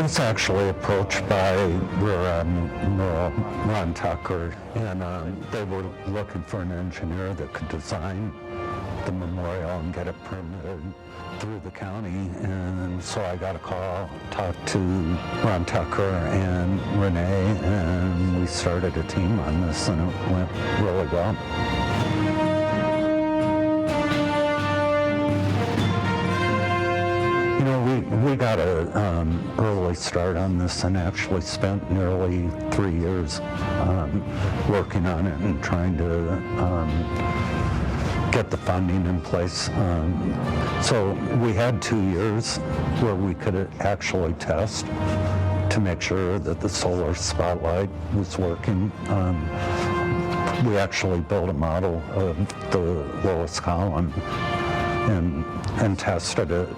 was actually approached by Ron Tucker, and they were looking for an engineer that could design the memorial and get it permitted through the county. And so I got a call, talked to Ron Tucker and Renee, and we started a team on this, and it went really well. You know, we got an early start on this and actually spent nearly 3 years working on it and trying to get the funding in place. So we had 2 years where we could actually test to make sure that the solar spotlight was working. We actually built a model of the lowest column and tested it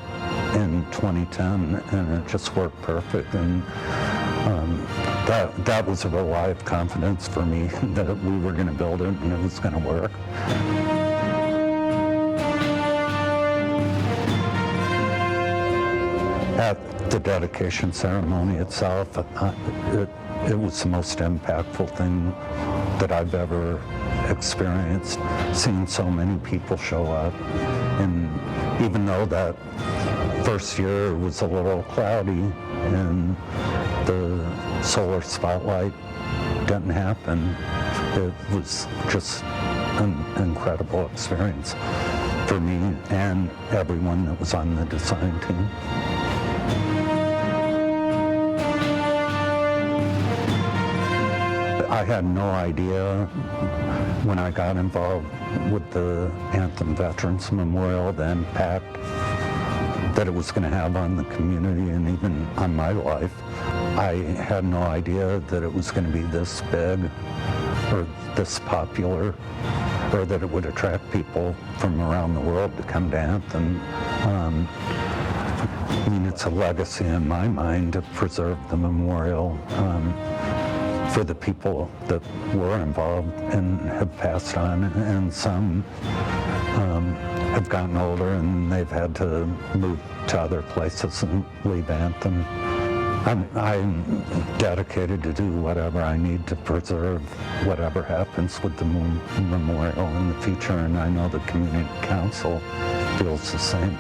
in 2010, and it just worked perfect. And that was a real lie of confidence for me that we were going to build it and it was going to work. At the dedication ceremony itself, it was the most impactful thing that I've ever experienced, seeing so many people show up. And even though that first year was a little cloudy and the solar spotlight didn't happen, it was just an incredible experience for me and everyone that was on the design team. I had no idea when I got involved with the Anthem Veterans Memorial, the impact that it was going to have on the community and even on my life. I had no idea that it was going to be this big or this popular, or that it would attract people from around the world to come to Anthem. I mean, it's a legacy in my mind to preserve the memorial for the people that were involved and have passed on, and some have gotten older and they've had to move to other places and leave Anthem. I'm dedicated to do whatever I need to preserve whatever happens with the memorial in the future, and I know the community council feels the same.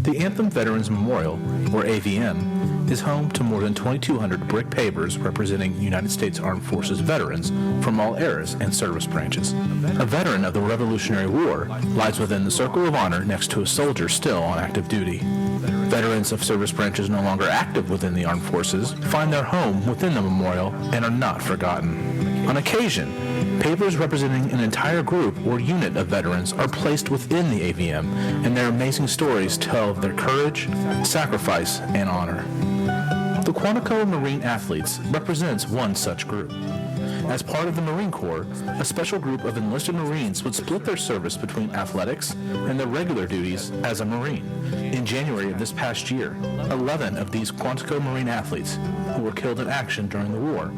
The Anthem Veterans Memorial, or AVM, is home to more than 2,200 brick pavers representing United States Armed Forces veterans from all eras and service branches. A veteran of the Revolutionary War lies within the Circle of Honor next to a soldier still on active duty. Veterans of service branches no longer active within the armed forces find their home within the memorial and are not forgotten. On occasion, pavers representing an entire group or unit of veterans are placed within the AVM, and their amazing stories tell of their courage, sacrifice, and honor. The Quantico Marine Athletes represents one such group. As part of the Marine Corps, a special group of enlisted Marines would split their service between athletics and their regular duties as a Marine. In January of this past year, 11 of these Quantico Marine athletes, who were killed in action during the war,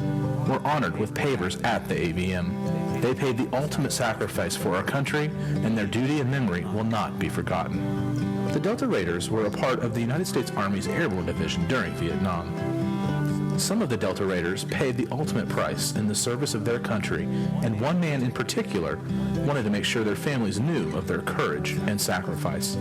were honored with pavers at the AVM. They paid the ultimate sacrifice for our country, and their duty and memory will not be forgotten. The Delta Raiders were a part of the United States Army's Airborne Division during Vietnam. Some of the Delta Raiders paid the ultimate price in the service of their country, and one man in particular wanted to make sure their families knew of their courage and sacrifice.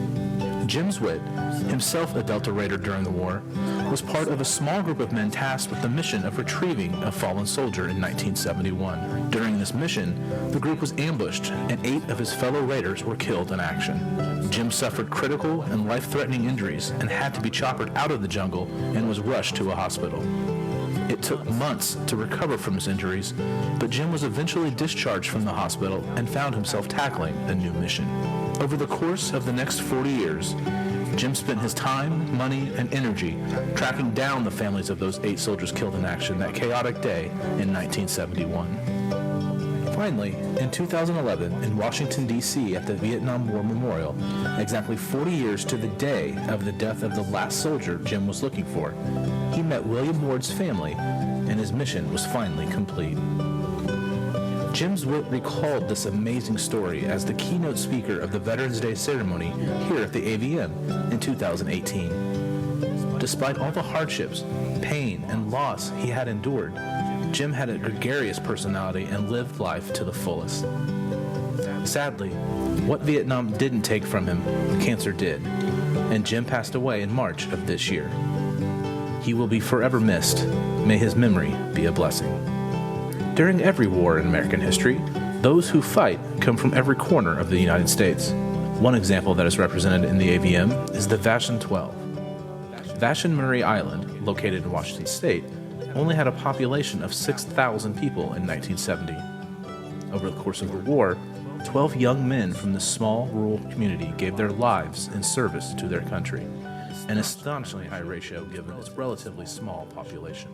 Jim Zwitt, himself a Delta Raider during the war, was part of a small group of men tasked with the mission of retrieving a fallen soldier in 1971. During this mission, the group was ambushed, and 8 of his fellow Raiders were killed in action. Jim suffered critical and life-threatening injuries and had to be choppered out of the jungle and was rushed to a hospital. It took months to recover from his injuries, but Jim was eventually discharged from the hospital and found himself tackling a new mission. Over the course of the next 40 years, Jim spent his time, money, and energy tracking down the families of those 8 soldiers killed in action that chaotic day in 1971. Finally, in 2011, in Washington, D.C., at the Vietnam War Memorial, exactly 40 years to the day of the death of the last soldier Jim was looking for, he met William Ward's family, and his mission was finally complete. Jim Zwitt recalled this amazing story as the keynote speaker of the Veterans Day ceremony here at the AVM in 2018. Despite all the hardships, pain, and loss he had endured, Jim had a gregarious personality and lived life to the fullest. Sadly, what Vietnam didn't take from him, cancer did, and Jim passed away in March of this year. He will be forever missed. May his memory be a blessing. During every war in American history, those who fight come from every corner of the United States. One example that is represented in the AVM is the Vashon 12. Vashon Murray Island, located in Washington State, only had a population of 6,000 people in 1970. Over the course of the war, 12 young men from this small rural community gave their lives in service to their country, an astonishingly high ratio given its relatively small population.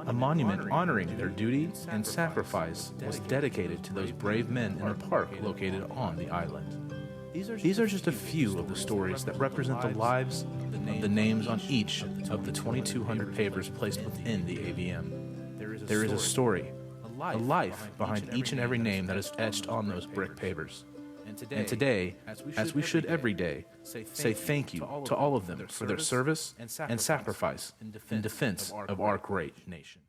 A monument honoring their duty and sacrifice was dedicated to those brave men in a park located on the island. These are just a few of the stories that represent the lives of the names on each of the 2,200 pavers placed within the AVM. There is a story, a life behind each and every name that is etched on those brick pavers. And today, as we should every day, say thank you to all of them for their service and sacrifice in defense of our great nation.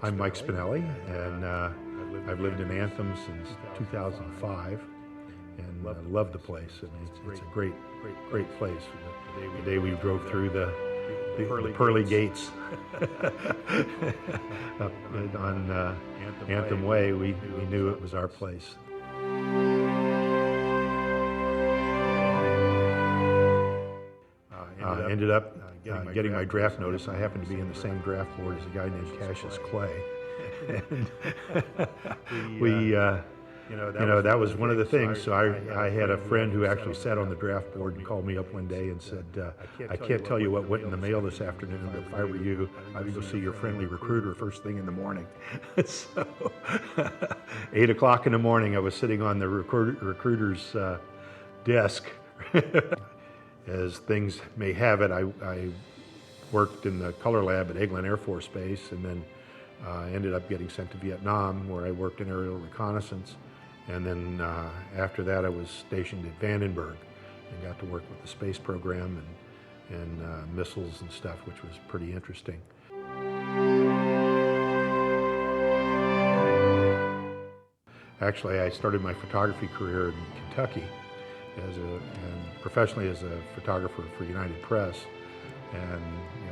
I'm Mike Spinelli, and I've lived in Anthem since 2005, and love the place. I mean, it's a great place. The day we drove through the pearly gates up on Anthem Way, we knew it was our place. Ended up getting my draft notice. I happened to be in the same draft board as a guy named Cassius Clay. And that was one of the things. So I had a friend who actually sat on the draft board and called me up one day and said, I can't tell you what went in the mail this afternoon, but if I were you, I would go see your friendly recruiter first thing in the morning. So 8 o'clock in the morning, I was sitting on the recruiter's desk. As things may have it, I worked in the color lab at Eglin Air Force Base, and then ended up getting sent to Vietnam, where I worked in aerial reconnaissance. And then after that, I was stationed at Vandenberg and got to work with the space program and missiles and stuff, which was pretty interesting. Actually, I started my photography career in Kentucky and professionally as a photographer for United Press. And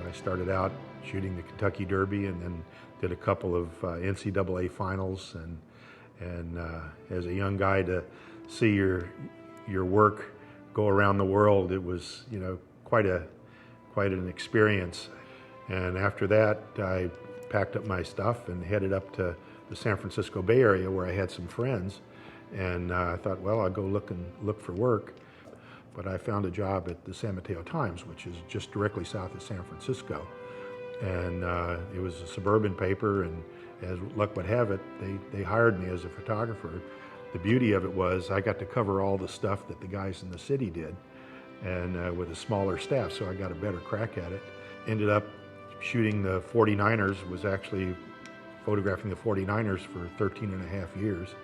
I started out shooting the Kentucky Derby, and then did a couple of NCAA finals. And as a young guy, to see your work go around the world, it was quite an experience. And after that, I packed up my stuff and headed up to the San Francisco Bay Area, where I had some friends. And I thought, well, I'll go look for work. But I found a job at the San Mateo Times, which is just directly south of San Francisco. And it was a suburban paper, and as luck would have it, they hired me as a photographer. The beauty of it was I got to cover all the stuff that the guys in the city did, and with a smaller staff, so I got a better crack at it. Ended up shooting the 49ers, was actually photographing the 49ers for 13 and a half years,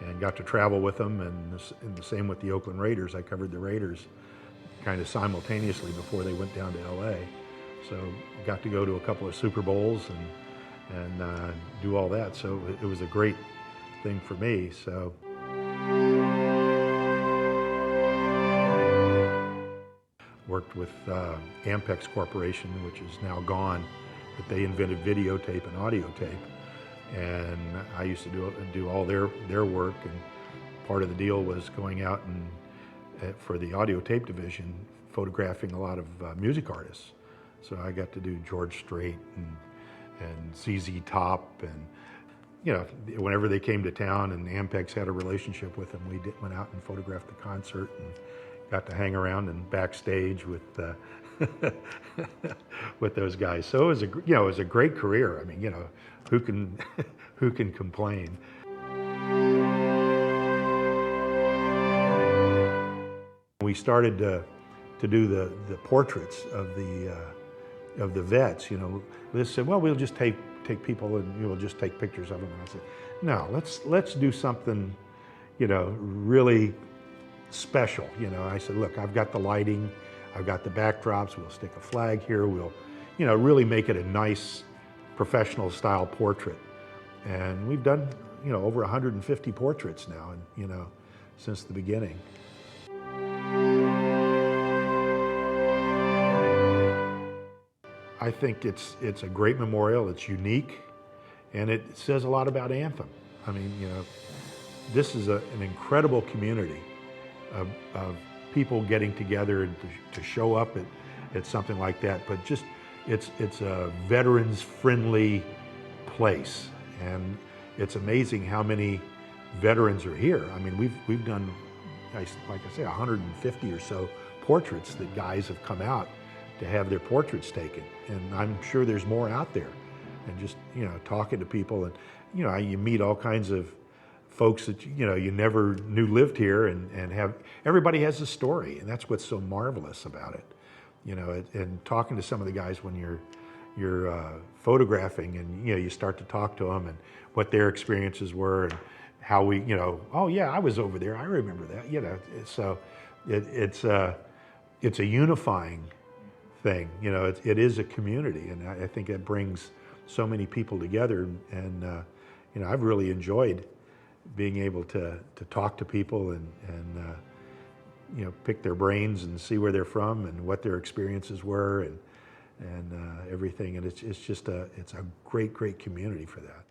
and got to travel with them, and the same with the Oakland Raiders. I covered the Raiders kind of simultaneously before they went down to LA. So got to go to a couple of Super Bowls and do all that. So it was a great thing for me. So worked with Ampex Corporation, which is now gone, but they invented videotape and audio tape. And I used to do all their work, and part of the deal was going out and for the audio tape division, photographing a lot of music artists. So I got to do George Strait and ZZ Top, and whenever they came to town and Ampex had a relationship with them, we went out and photographed the concert and got to hang around and backstage with with those guys. So it was a great career. I mean, who can complain? We started to do the portraits of the vets. Liz said, well, we'll just take people and we'll just take pictures of them. And I said, no, let's do something, really special. I said, look, I've got the lighting, I've got the backdrops, we'll stick a flag here, we'll, really make it a nice professional style portrait. And we've done, over 150 portraits now, and, since the beginning. I think it's a great memorial, it's unique, and it says a lot about Anthem. I mean, this is an incredible community of people getting together and to show up at something like that, but just it's a veterans-friendly place, and it's amazing how many veterans are here. I mean, we've done, like I say, 150 or so portraits that guys have come out to have their portraits taken, and I'm sure there's more out there. And just talking to people, and you meet all kinds of folks that you never knew lived here, and everybody has a story, and that's what's so marvelous about it. And talking to some of the guys when you're photographing, and you start to talk to them and what their experiences were, and how we oh yeah, I was over there, I remember that. So it's a unifying thing. It is a community, and I think it brings so many people together, and you know, I've really enjoyed being able to talk to people and you know, pick their brains and see where they're from and what their experiences were, and everything. And it's just it's a great community for that.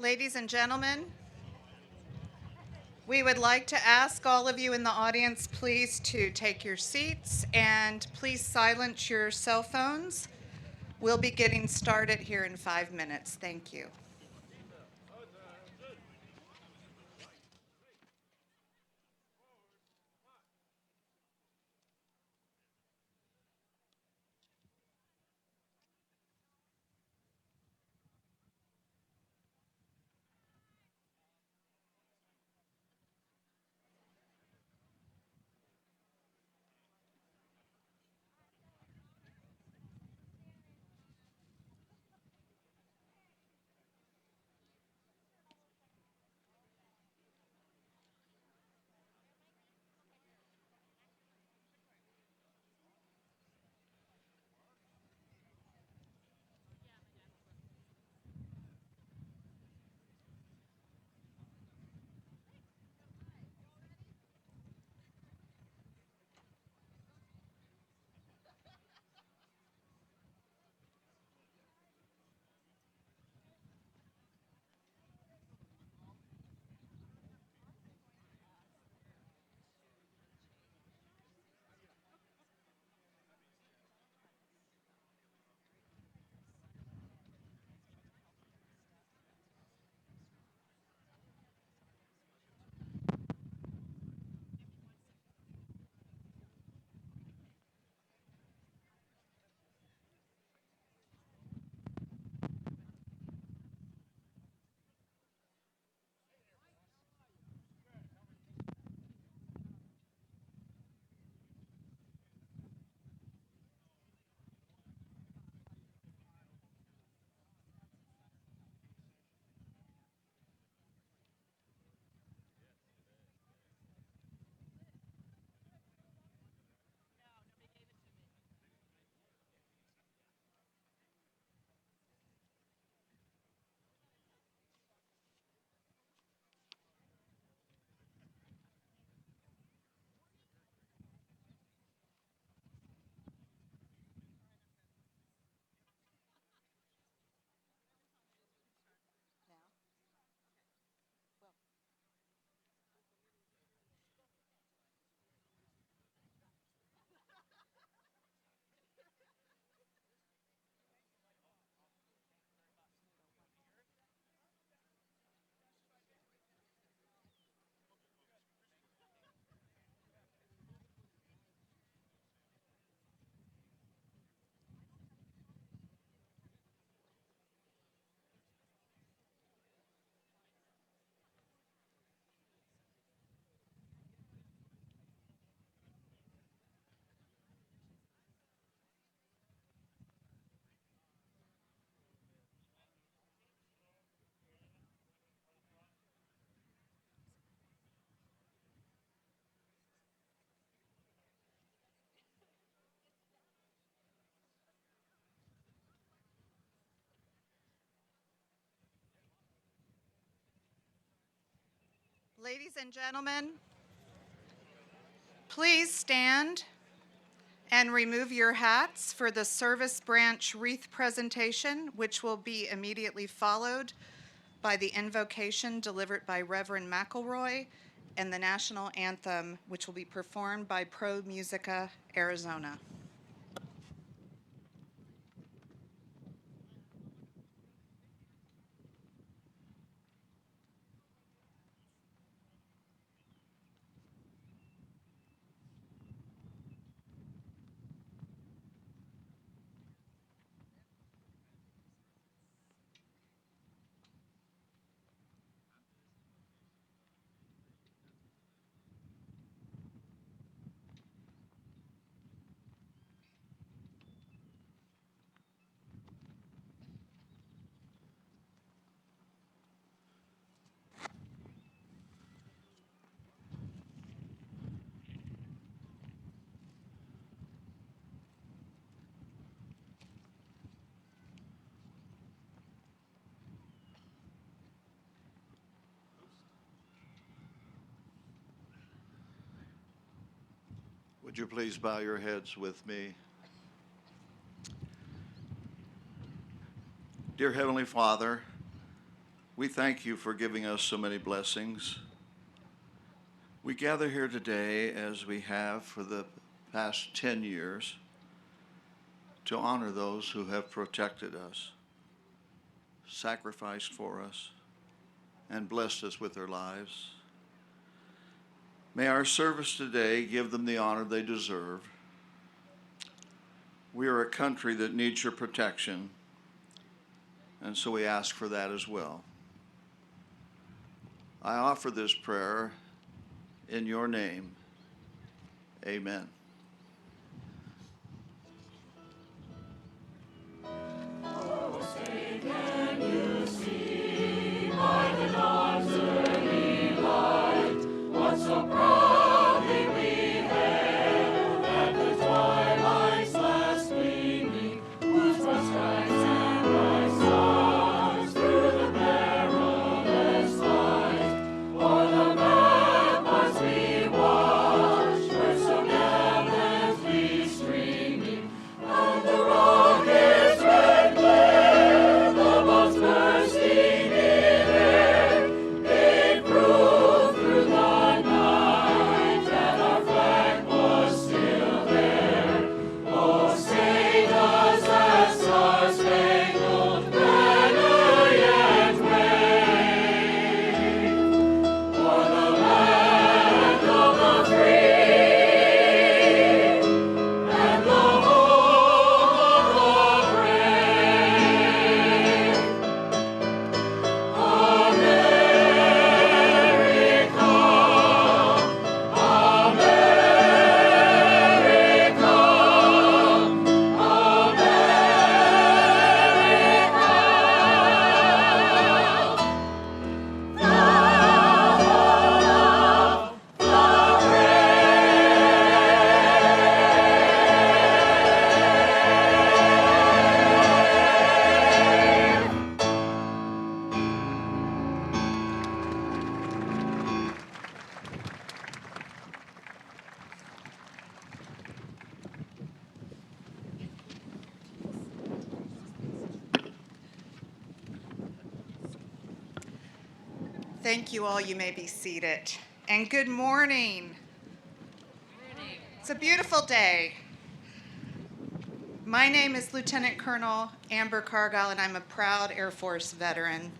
Ladies and gentlemen, we would like to ask all of you in the audience, please, to take your seats and please silence your cell phones. We'll be getting started here in 5 minutes. Thank you. Ladies and gentlemen, please stand and remove your hats for the service branch wreath presentation, which will be immediately followed by the invocation delivered by Reverend McElroy and the national anthem, which will be performed by Pro Musica Arizona. Would you please bow your heads with me? Dear Heavenly Father, We thank you for giving us so many blessings. We gather here today, as we have for the past 10 years, to honor those who have protected us, sacrificed for us, and blessed us with their lives. May our service today give them the honor they deserve. We are a country that needs your protection, and so we ask for that as well. I offer this prayer in your name. Amen. Thank you all. You may be seated. And good morning. It's a beautiful day. My name is Lieutenant Colonel Amber Cargyle, and I'm a proud Air Force veteran.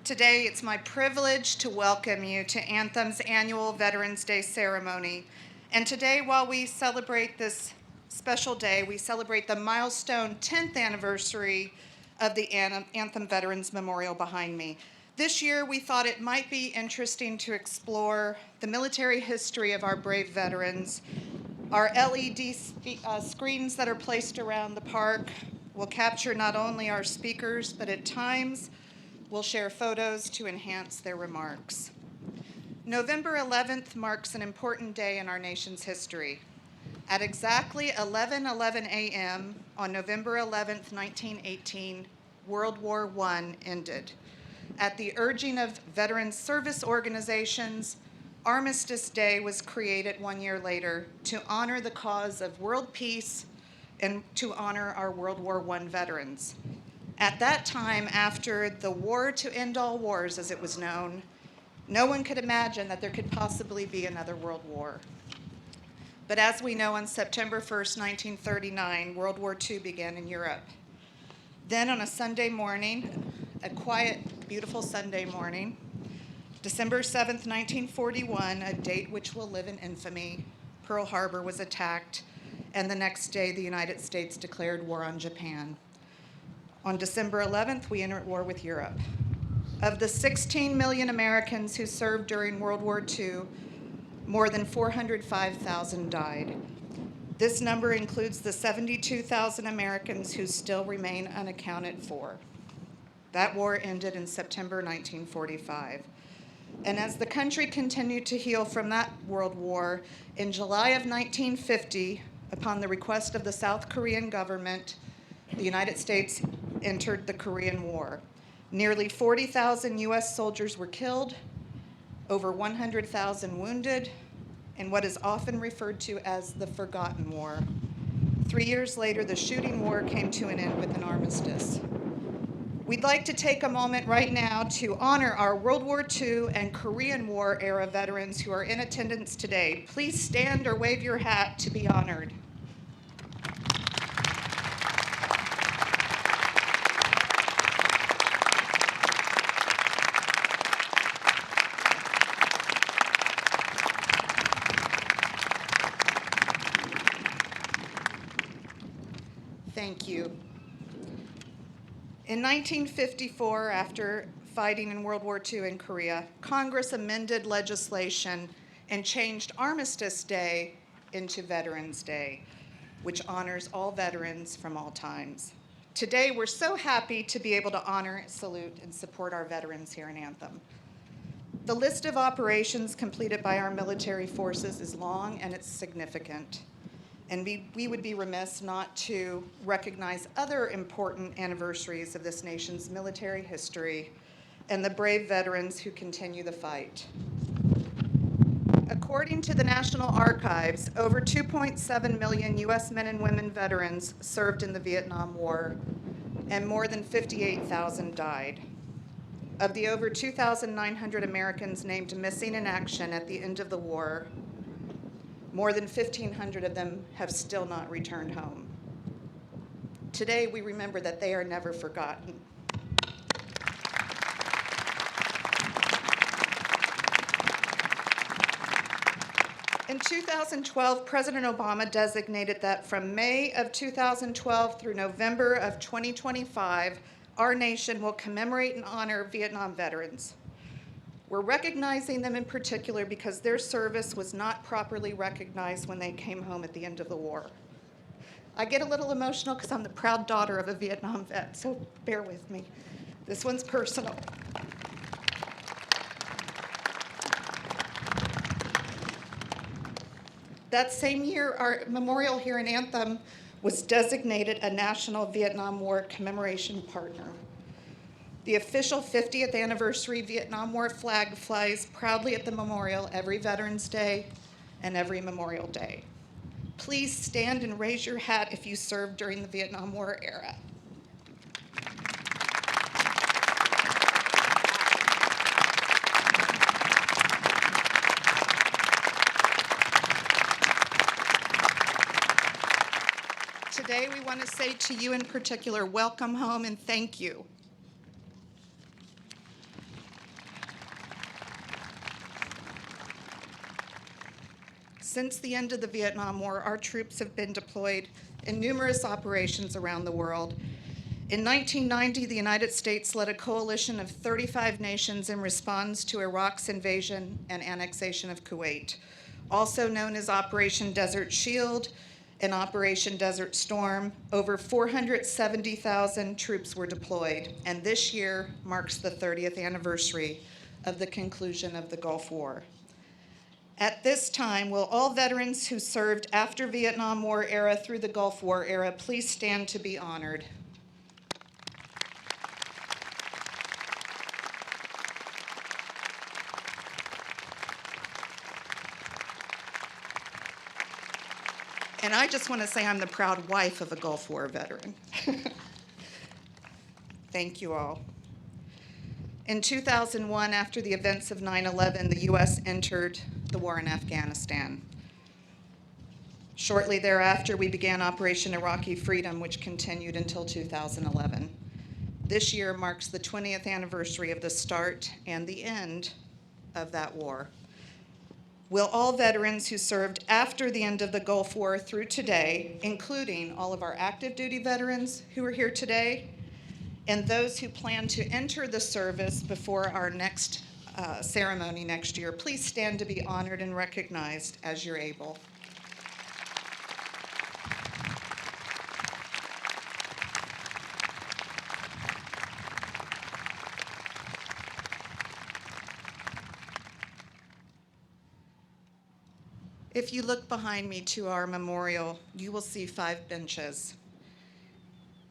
Today, it's my privilege to welcome you to Anthem's annual Veterans Day ceremony. And today, while we celebrate this special day, we celebrate the milestone 10th anniversary of the Anthem Veterans Memorial behind me. This year, we thought it might be interesting to explore the military history of our brave veterans. Our LED screens that are placed around the park will capture not only our speakers, but at times will share photos to enhance their remarks. November 11th marks an important day in our nation's history. At exactly 11:11 a.m. on November 11th, 1918, World War I ended. At the urging of veteran service organizations, Armistice Day was created 1 year later to honor the cause of world peace and to honor our World War I veterans. At that time, after the war to end all wars, as it was known, no one could imagine that there could possibly be another world war. But as we know, on September 1st, 1939, World War II began in Europe. Then on a Sunday morning, a quiet, beautiful Sunday morning, December 7th, 1941, a date which will live in infamy, Pearl Harbor was attacked, and the next day, the United States declared war on Japan. On December 11th, we entered war with Europe. Of the 16 million Americans who served during World War II, more than 405,000 died. This number includes the 72,000 Americans who still remain unaccounted for. That war ended in September 1945. And as the country continued to heal from that world war, in July of 1950, upon the request of the South Korean government, the United States entered the Korean War. Nearly 40,000 US soldiers were killed, over 100,000 wounded, in what is often referred to as the Forgotten War. 3 years later, the shooting war came to an end with an armistice. We'd like to take a moment right now to honor our World War II and Korean War era veterans who are in attendance today. Please stand or wave your hat to be honored. Thank you. In 1954, after fighting in World War II in Korea, Congress amended legislation and changed Armistice Day into Veterans Day, which honors all veterans from all times. Today, we're so happy to be able to honor, salute, and support our veterans here in Anthem. The list of operations completed by our military forces is long and it's significant. And we would be remiss not to recognize other important anniversaries of this nation's military history and the brave veterans who continue the fight. According to the National Archives, over 2.7 million U.S. men and women veterans served in the Vietnam War, and more than 58,000 died. Of the over 2,900 Americans named missing in action at the end of the war, more than 1,500 of them have still not returned home. Today, we remember that they are never forgotten. In 2012, President Obama designated that from May of 2012 through November of 2025, our nation will commemorate and honor Vietnam veterans. We're recognizing them in particular because their service was not properly recognized when they came home at the end of the war. I get a little emotional because I'm the proud daughter of a Vietnam vet, so bear with me. This one's personal. That same year, our memorial here in Anthem was designated a National Vietnam War Commemoration Partner. The official 50th anniversary Vietnam War flag flies proudly at the memorial every Veterans Day and every Memorial Day. Please stand and raise your hat if you served during the Vietnam War era. Today, we want to say to you in particular, welcome home and thank you. Since the end of the Vietnam War, our troops have been deployed in numerous operations around the world. In 1990, the United States led a coalition of 35 nations in response to Iraq's invasion and annexation of Kuwait, also known as Operation Desert Shield and Operation Desert Storm. Over 470,000 troops were deployed, and this year marks the 30th anniversary of the conclusion of the Gulf War. At this time, will all veterans who served after Vietnam War era through the Gulf War era please stand to be honored? And I just want to say I'm the proud wife of a Gulf War veteran. Thank you all. In 2001, after the events of 9/11, the U.S. entered the war in Afghanistan. Shortly thereafter, we began Operation Iraqi Freedom, which continued until 2011. This year marks the 20th anniversary of the start and the end of that war. Will all veterans who served after the end of the Gulf War through today, including all of our active duty veterans who are here today, and those who plan to enter the service before our next ceremony next year, please stand to be honored and recognized as you're able. If you look behind me to our memorial, you will see 5 benches.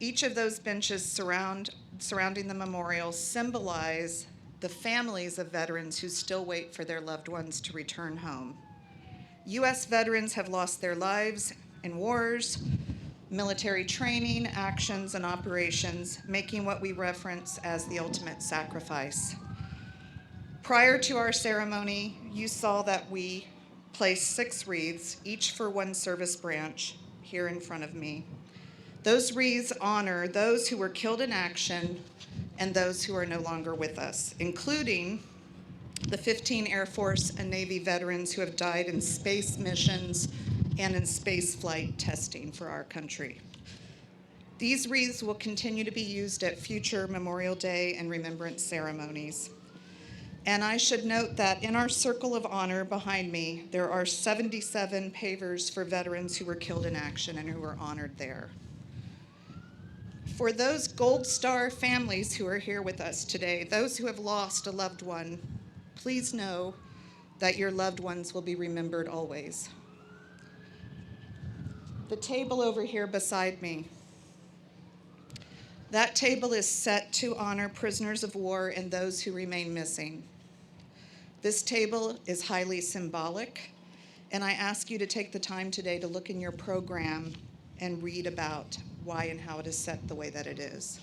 Each of those benches surrounding the memorial symbolize the families of veterans who still wait for their loved ones to return home. U.S. veterans have lost their lives in wars, military training, actions, and operations, making what we reference as the ultimate sacrifice. Prior to our ceremony, you saw that we placed 6 wreaths, each for one service branch, here in front of me. Those wreaths honor those who were killed in action and those who are no longer with us, including the 15 Air Force and Navy veterans who have died in space missions and in space flight testing for our country. These wreaths will continue to be used at future Memorial Day and remembrance ceremonies. And I should note that in our circle of honor behind me, there are 77 pavers for veterans who were killed in action and who were honored there. For those Gold Star families who are here with us today, those who have lost a loved one, please know that your loved ones will be remembered always. The table over here beside me, that table is set to honor prisoners of war and those who remain missing. This table is highly symbolic, and I ask you to take the time today to look in your program and read about why and how it is set the way that it is.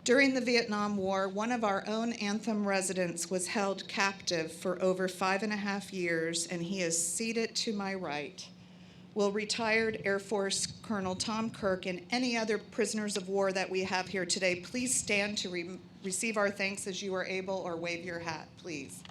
During the Vietnam War, one of our own Anthem residents was held captive for over 5.5 years, and he is seated to my right. Will retired Air Force Colonel Tom Kirk and any other prisoners of war that we have here today please stand to receive our thanks as you are able, or wave your hat, please.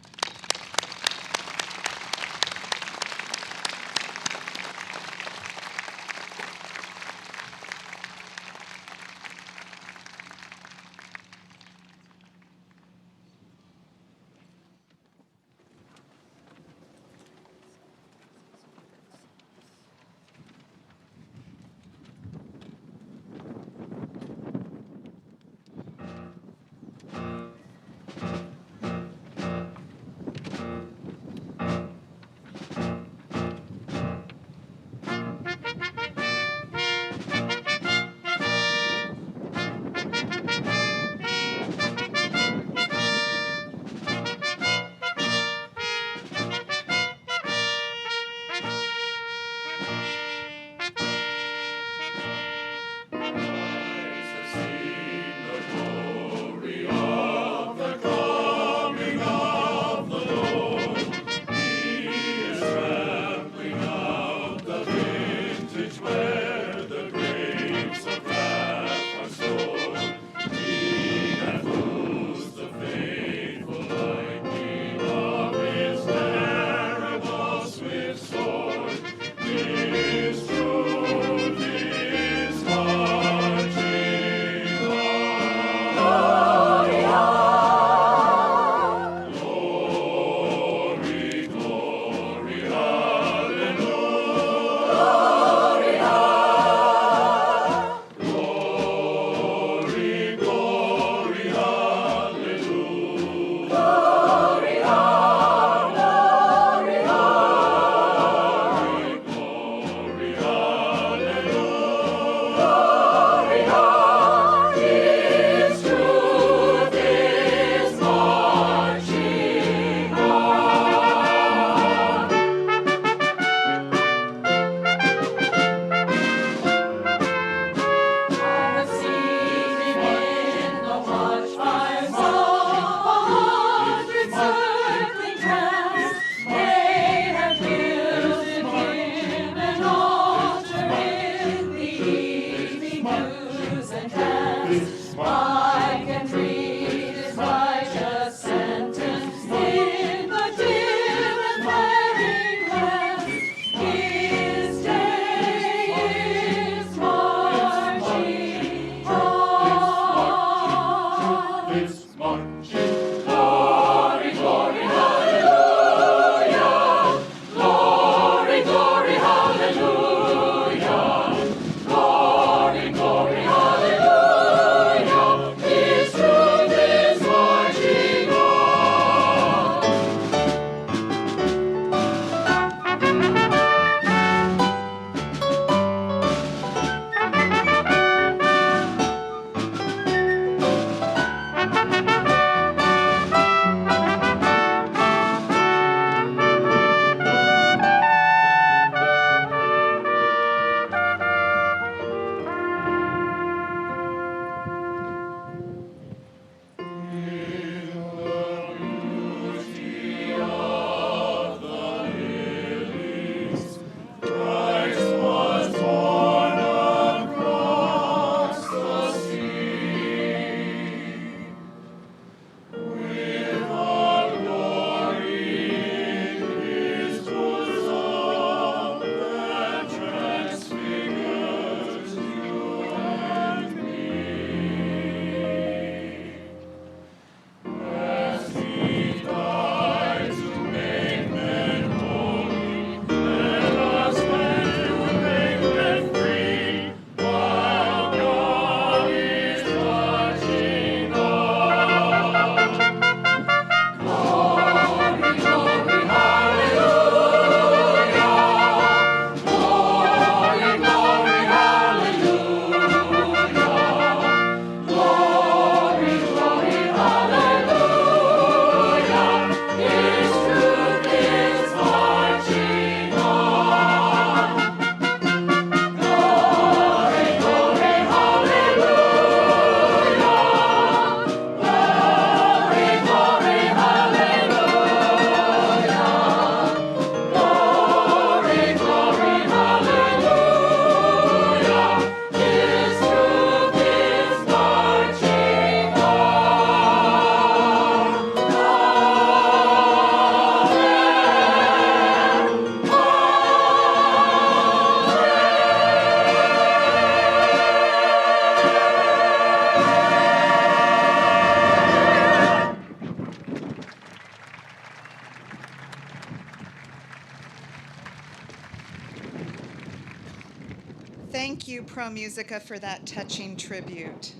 Pro Musica for that touching tribute.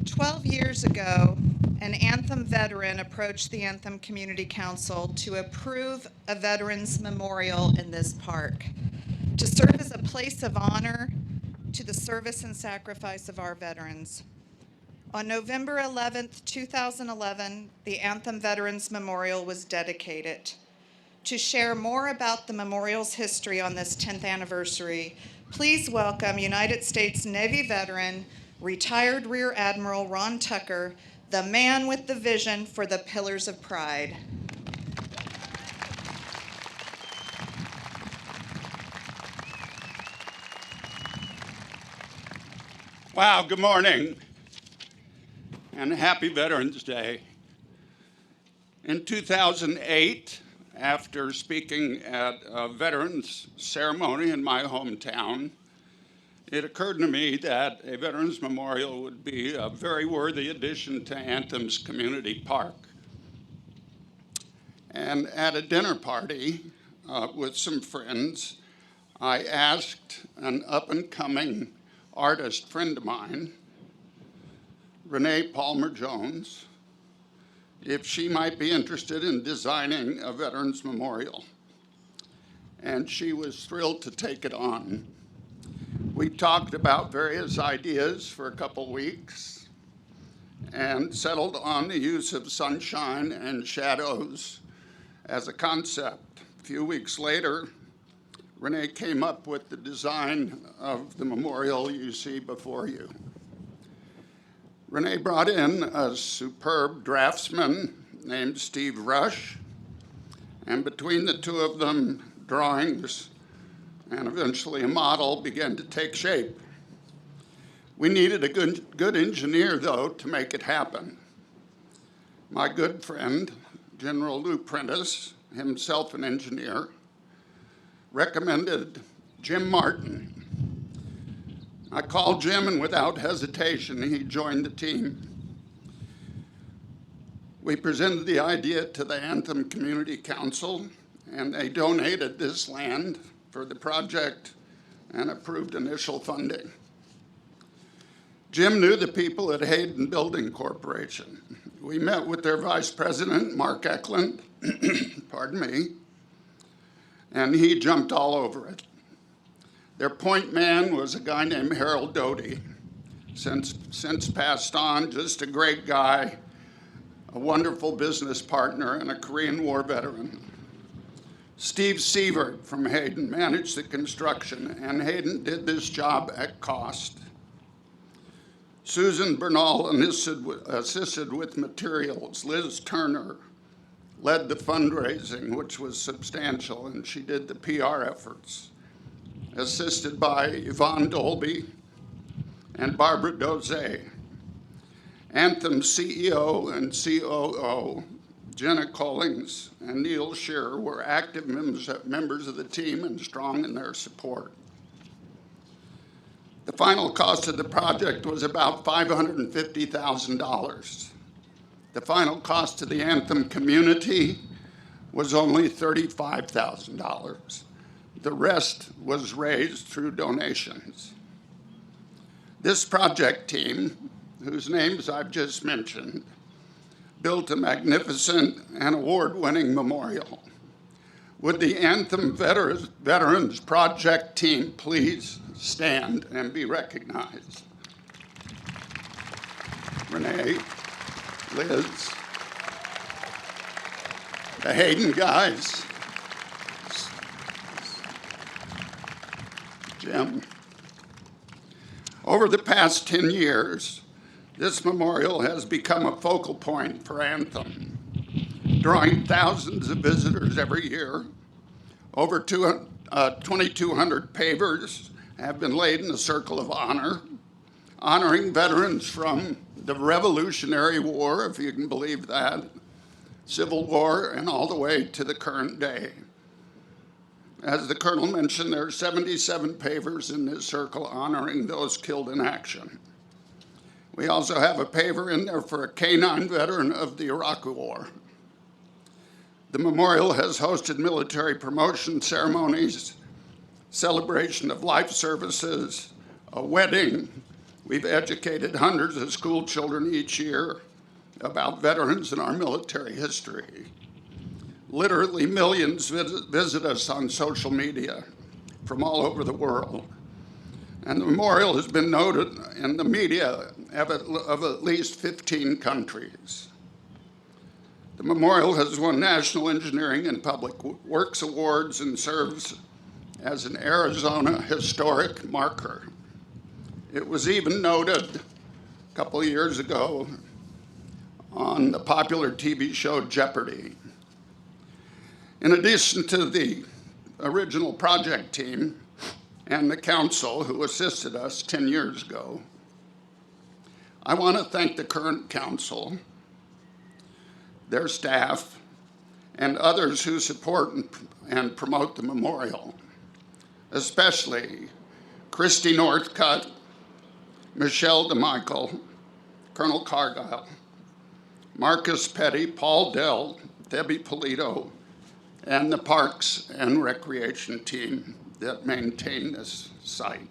12 years ago, an Anthem veteran approached the Anthem Community Council to approve a veterans memorial in this park to serve as a place of honor to the service and sacrifice of our veterans. On November 11th, 2011, the Anthem Veterans Memorial was dedicated. To share more about the memorial's history on this 10th anniversary, please welcome United States Navy veteran, retired Rear Admiral Ron Tucker, the man with the vision for the Pillars of Pride. Wow, good morning, and happy Veterans Day. In 2008, after speaking at a veterans ceremony in my hometown, it occurred to me that a Veterans Memorial would be a very worthy addition to Anthem's community park. And at a dinner party with some friends, I asked an up-and-coming artist friend of mine, Renee Palmer Jones, if she might be interested in designing a Veterans Memorial. And she was thrilled to take it on. We talked about various ideas for a couple weeks and settled on the use of sunshine and shadows as a concept. A few weeks later, Renee came up with the design of the memorial you see before you. Renee brought in a superb draftsman named Steve Rush, and between the two of them, drawings and eventually a model began to take shape. We needed a good engineer, though, to make it happen. My good friend, General Lou Prentice, himself an engineer, recommended Jim Martin. I called Jim, and without hesitation, he joined the team. We presented the idea to the Anthem Community Council, and they donated this land for the project and approved initial funding. Jim knew the people at Hayden Building Corporation. We met with their vice president, Mark Eklund, pardon me, and he jumped all over it. Their point man was a guy named Harold Doty, since passed on, just a great guy, a wonderful business partner, and a Korean War veteran. Steve Sievert from Hayden managed the construction, and Hayden did this job at cost. Susan Bernal assisted with materials. Liz Turner led the fundraising, which was substantial, and she did the PR efforts, assisted by Yvonne Dolby and Barbara Dozay. Anthem CEO and COO, Jenna Collings and Neil Shearer, were active members of the team and strong in their support. The final cost of the project was about $550,000. The final cost to the Anthem community was only $35,000. The rest was raised through donations. This project team, whose names I've just mentioned, built a magnificent and award-winning memorial. Would the Anthem Veterans Project team please stand and be recognized? Renee, Liz, the Hayden guys, Jim. Over the past 10 years, this memorial has become a focal point for Anthem, drawing thousands of visitors every year. Over 2,200 pavers have been laid in the Circle of Honor, honoring veterans from the Revolutionary War, if you can believe that, Civil War, and all the way to the current day. As the Colonel mentioned, there are 77 pavers in this circle honoring those killed in action. We also have a paver in there for a K-9 veteran of the Iraq War. The memorial has hosted military promotion ceremonies celebration of life services, a wedding. We've educated hundreds of school children each year about veterans and our military history. Literally millions visit us on social media from all over the world. And the memorial has been noted in the media of at least 15 countries. The memorial has won National Engineering and Public Works Awards and serves as an Arizona historic marker. It was even noted a couple of years ago on the popular TV show Jeopardy! In addition to the original project team and the council who assisted us 10 years ago, I want to thank the current council, their staff, and others who support and promote the memorial, especially Christy Northcutt, Michelle DeMichael, Colonel Cargile, Marcus Petty, Paul Dell, Debbie Polito, and the Parks and Recreation team that maintain this site.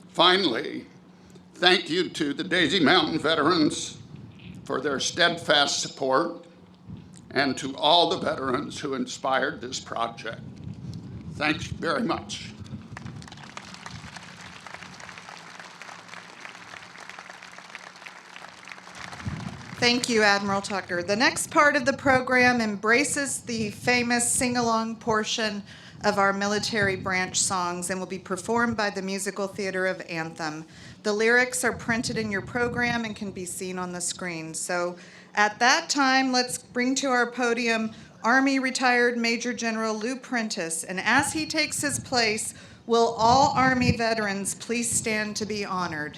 Finally, thank you to the Daisy Mountain veterans for their steadfast support and to all the veterans who inspired this project. Thanks very much. Thank you, Admiral Tucker. The next part of the program embraces the famous sing-along portion of our military branch songs and will be performed by the Musical Theater of Anthem. The lyrics are printed in your program and can be seen on the screen. So at that time, let's bring to our podium Army retired Major General Lou Prentice. And as he takes his place, will all Army veterans please stand to be honored?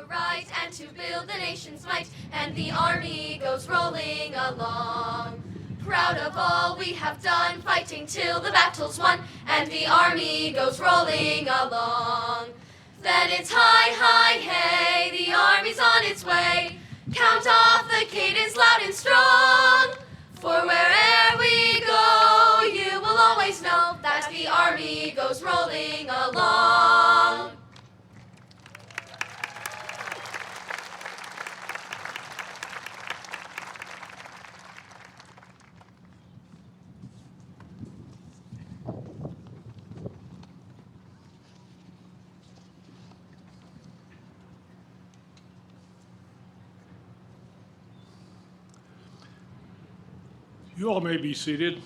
Right, and to build the nation's might, and the Army goes rolling along. Proud of all we have done, fighting till the battle's won, and the Army goes rolling along. Then it's hi, hi, hey, the Army's on its way. Count off the cadence loud and strong. For where'er we go, you will always know that the Army goes rolling along. You all may be seated.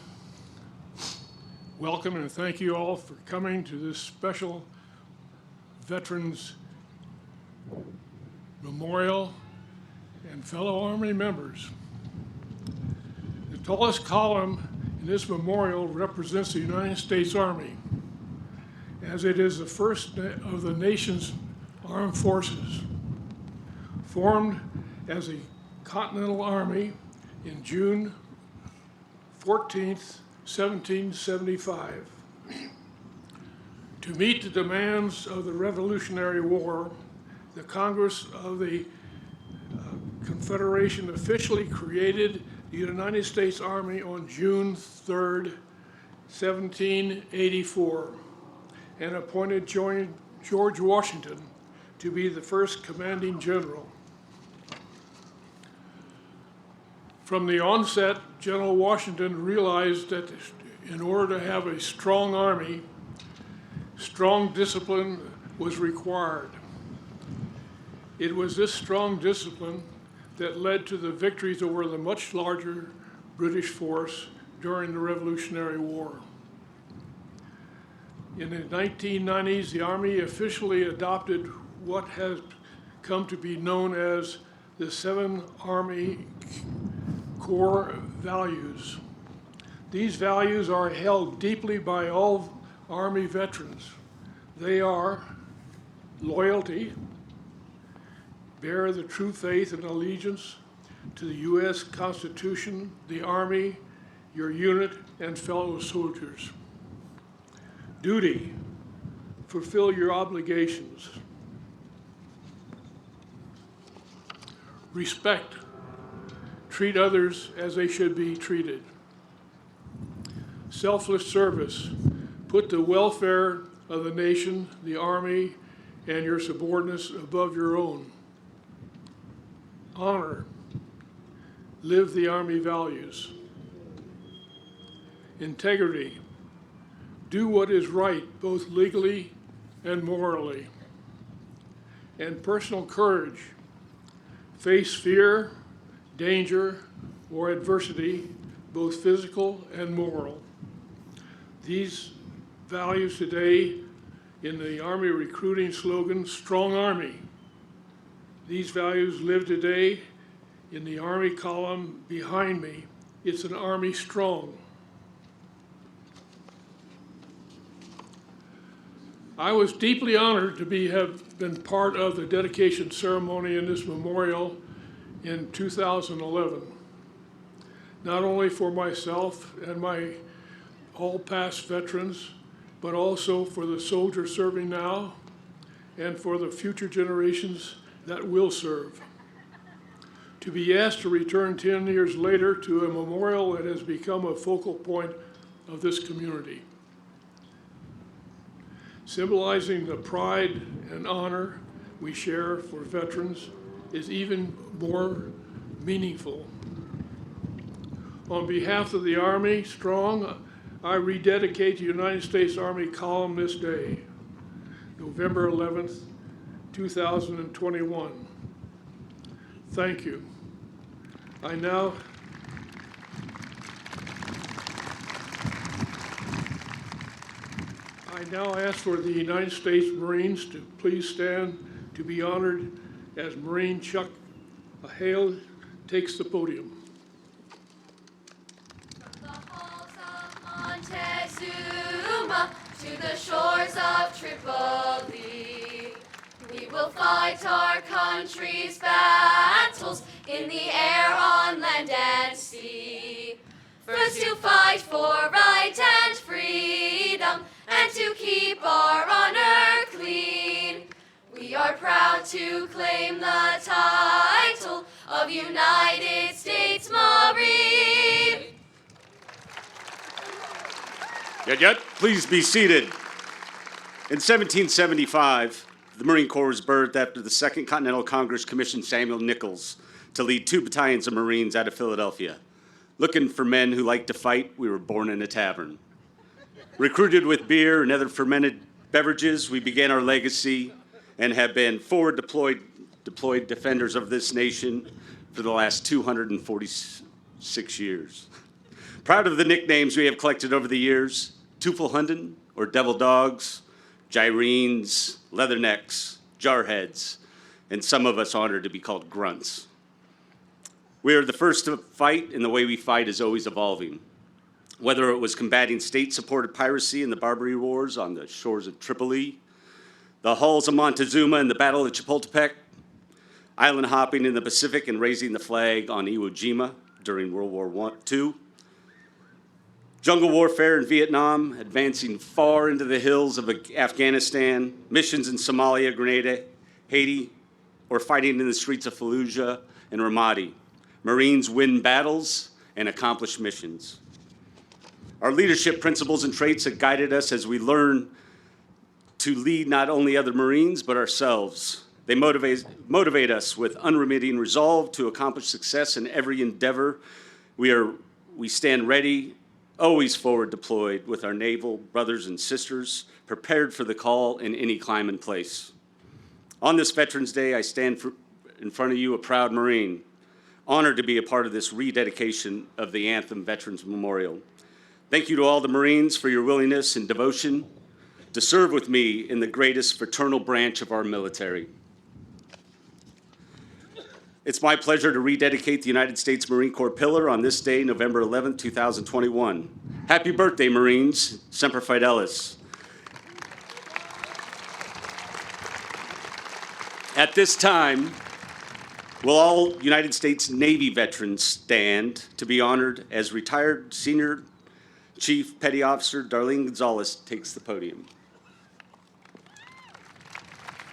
Welcome and thank you all for coming to this special Veterans Memorial and fellow Army members. The tallest column in this memorial represents the United States Army, as it is the first of the nation's armed forces, formed as a Continental Army in June 14th, 1775. To meet the demands of the Revolutionary War, the Congress of the Confederation officially created the United States Army on June 3rd, 1784, and appointed George Washington to be the first commanding general. From the onset, General Washington realized that in order to have a strong army, strong discipline was required. It was this strong discipline that led to the victories over the much larger British force during the Revolutionary War. In the 1990s, the Army officially adopted what has come to be known as the 7 Army core values. These values are held deeply by all Army veterans. They are loyalty, bear the true faith and allegiance to the U.S. Constitution, the Army, your unit, and fellow soldiers. Duty, fulfill your obligations. Respect, treat others as they should be treated. Selfless service. Put the welfare of the nation, the Army, and your subordinates above your own. Honor. Live the Army values. Integrity. Do what is right, both legally and morally. And personal courage. Face fear, danger, or adversity, both physical and moral. These values today in the Army recruiting slogan, Strong Army. These values live today in the Army column behind me. It's an Army strong. I was deeply honored to have been part of the dedication ceremony in this memorial in 2011. Not only for myself and my all past veterans, but also for the soldiers serving now and for the future generations that will serve. To be asked to return 10 years later to a memorial that has become a focal point of this community, symbolizing the pride and honor we share for veterans, is even more meaningful. On behalf of the Army Strong, I rededicate the United States Army column this day, November 11th, 2021. Thank you. I now ask for the United States Marines to please stand to be honored as Marine Chuck Hale takes the podium. From the halls of Montezuma to the shores of Tripoli, we will fight our country's battles in the air, on land, and sea. First to fight for right and freedom, and to keep our honor clean. We are proud to claim the title of United States Marine. Yet, please be seated. In 1775, the Marine Corps was birthed after the Second Continental Congress commissioned Samuel Nichols to lead 2 battalions of Marines out of Philadelphia. Looking for men who like to fight, we were born in a tavern. Recruited with beer and other fermented beverages, we began our legacy and have been forward deployed defenders of this nation for the last 246 years. Proud of the nicknames we have collected over the years: Tuffelhunden, or Devil Dogs, Gyrenes, Leathernecks, Jarheads, and some of us honored to be called Grunts. We are the first to fight, and the way we fight is always evolving. Whether it was combating state-supported piracy in the Barbary Wars on the shores of Tripoli, the hulls of Montezuma in the Battle of Chapultepec, island hopping in the Pacific and raising the flag on Iwo Jima during World War II, jungle warfare in Vietnam, advancing far into the hills of Afghanistan, missions in Somalia, Grenada, Haiti, or fighting in the streets of Fallujah and Ramadi. Marines win battles and accomplish missions. Our leadership principles and traits have guided us as we learn to lead not only other Marines, but ourselves. They motivate us with unremitting resolve to accomplish success in every endeavor. We stand ready, always forward deployed with our naval brothers and sisters, prepared for the call in any climate and place. On this Veterans Day, I stand in front of you a proud Marine, honored to be a part of this rededication of the Anthem Veterans Memorial. Thank you to all the Marines for your willingness and devotion to serve with me in the greatest fraternal branch of our military. It's my pleasure to rededicate the United States Marine Corps Pillar on this day, November 11, 2021. Happy birthday, Marines. Semper Fidelis. At this time, will all United States Navy veterans stand to be honored as retired Senior Chief Petty Officer Darlene Gonzalez takes the podium.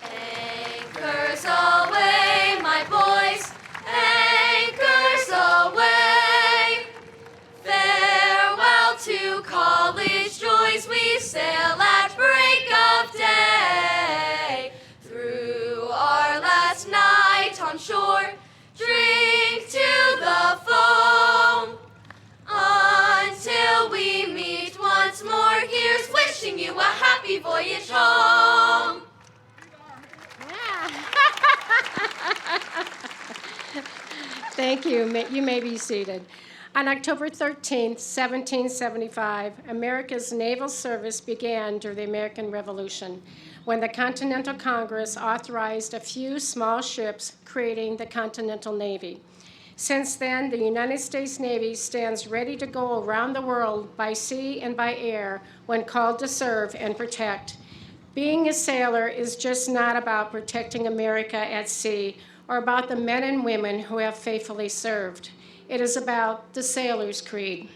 Anchors away, my boys, anchors away. to college joys we sail at break of day. Through our last night on shore, drink to the foam. Until we meet once more, here's wishing you a happy voyage home. Thank you. You may be seated. On October 13, 1775, America's naval service began during the American Revolution, when the Continental Congress authorized a few small ships, creating the Continental Navy. Since then, the United States Navy stands ready to go around the world by sea and by air when called to serve and protect. Being a sailor is just not about protecting America at sea or about the men and women who have faithfully served. It is about the sailor's creed,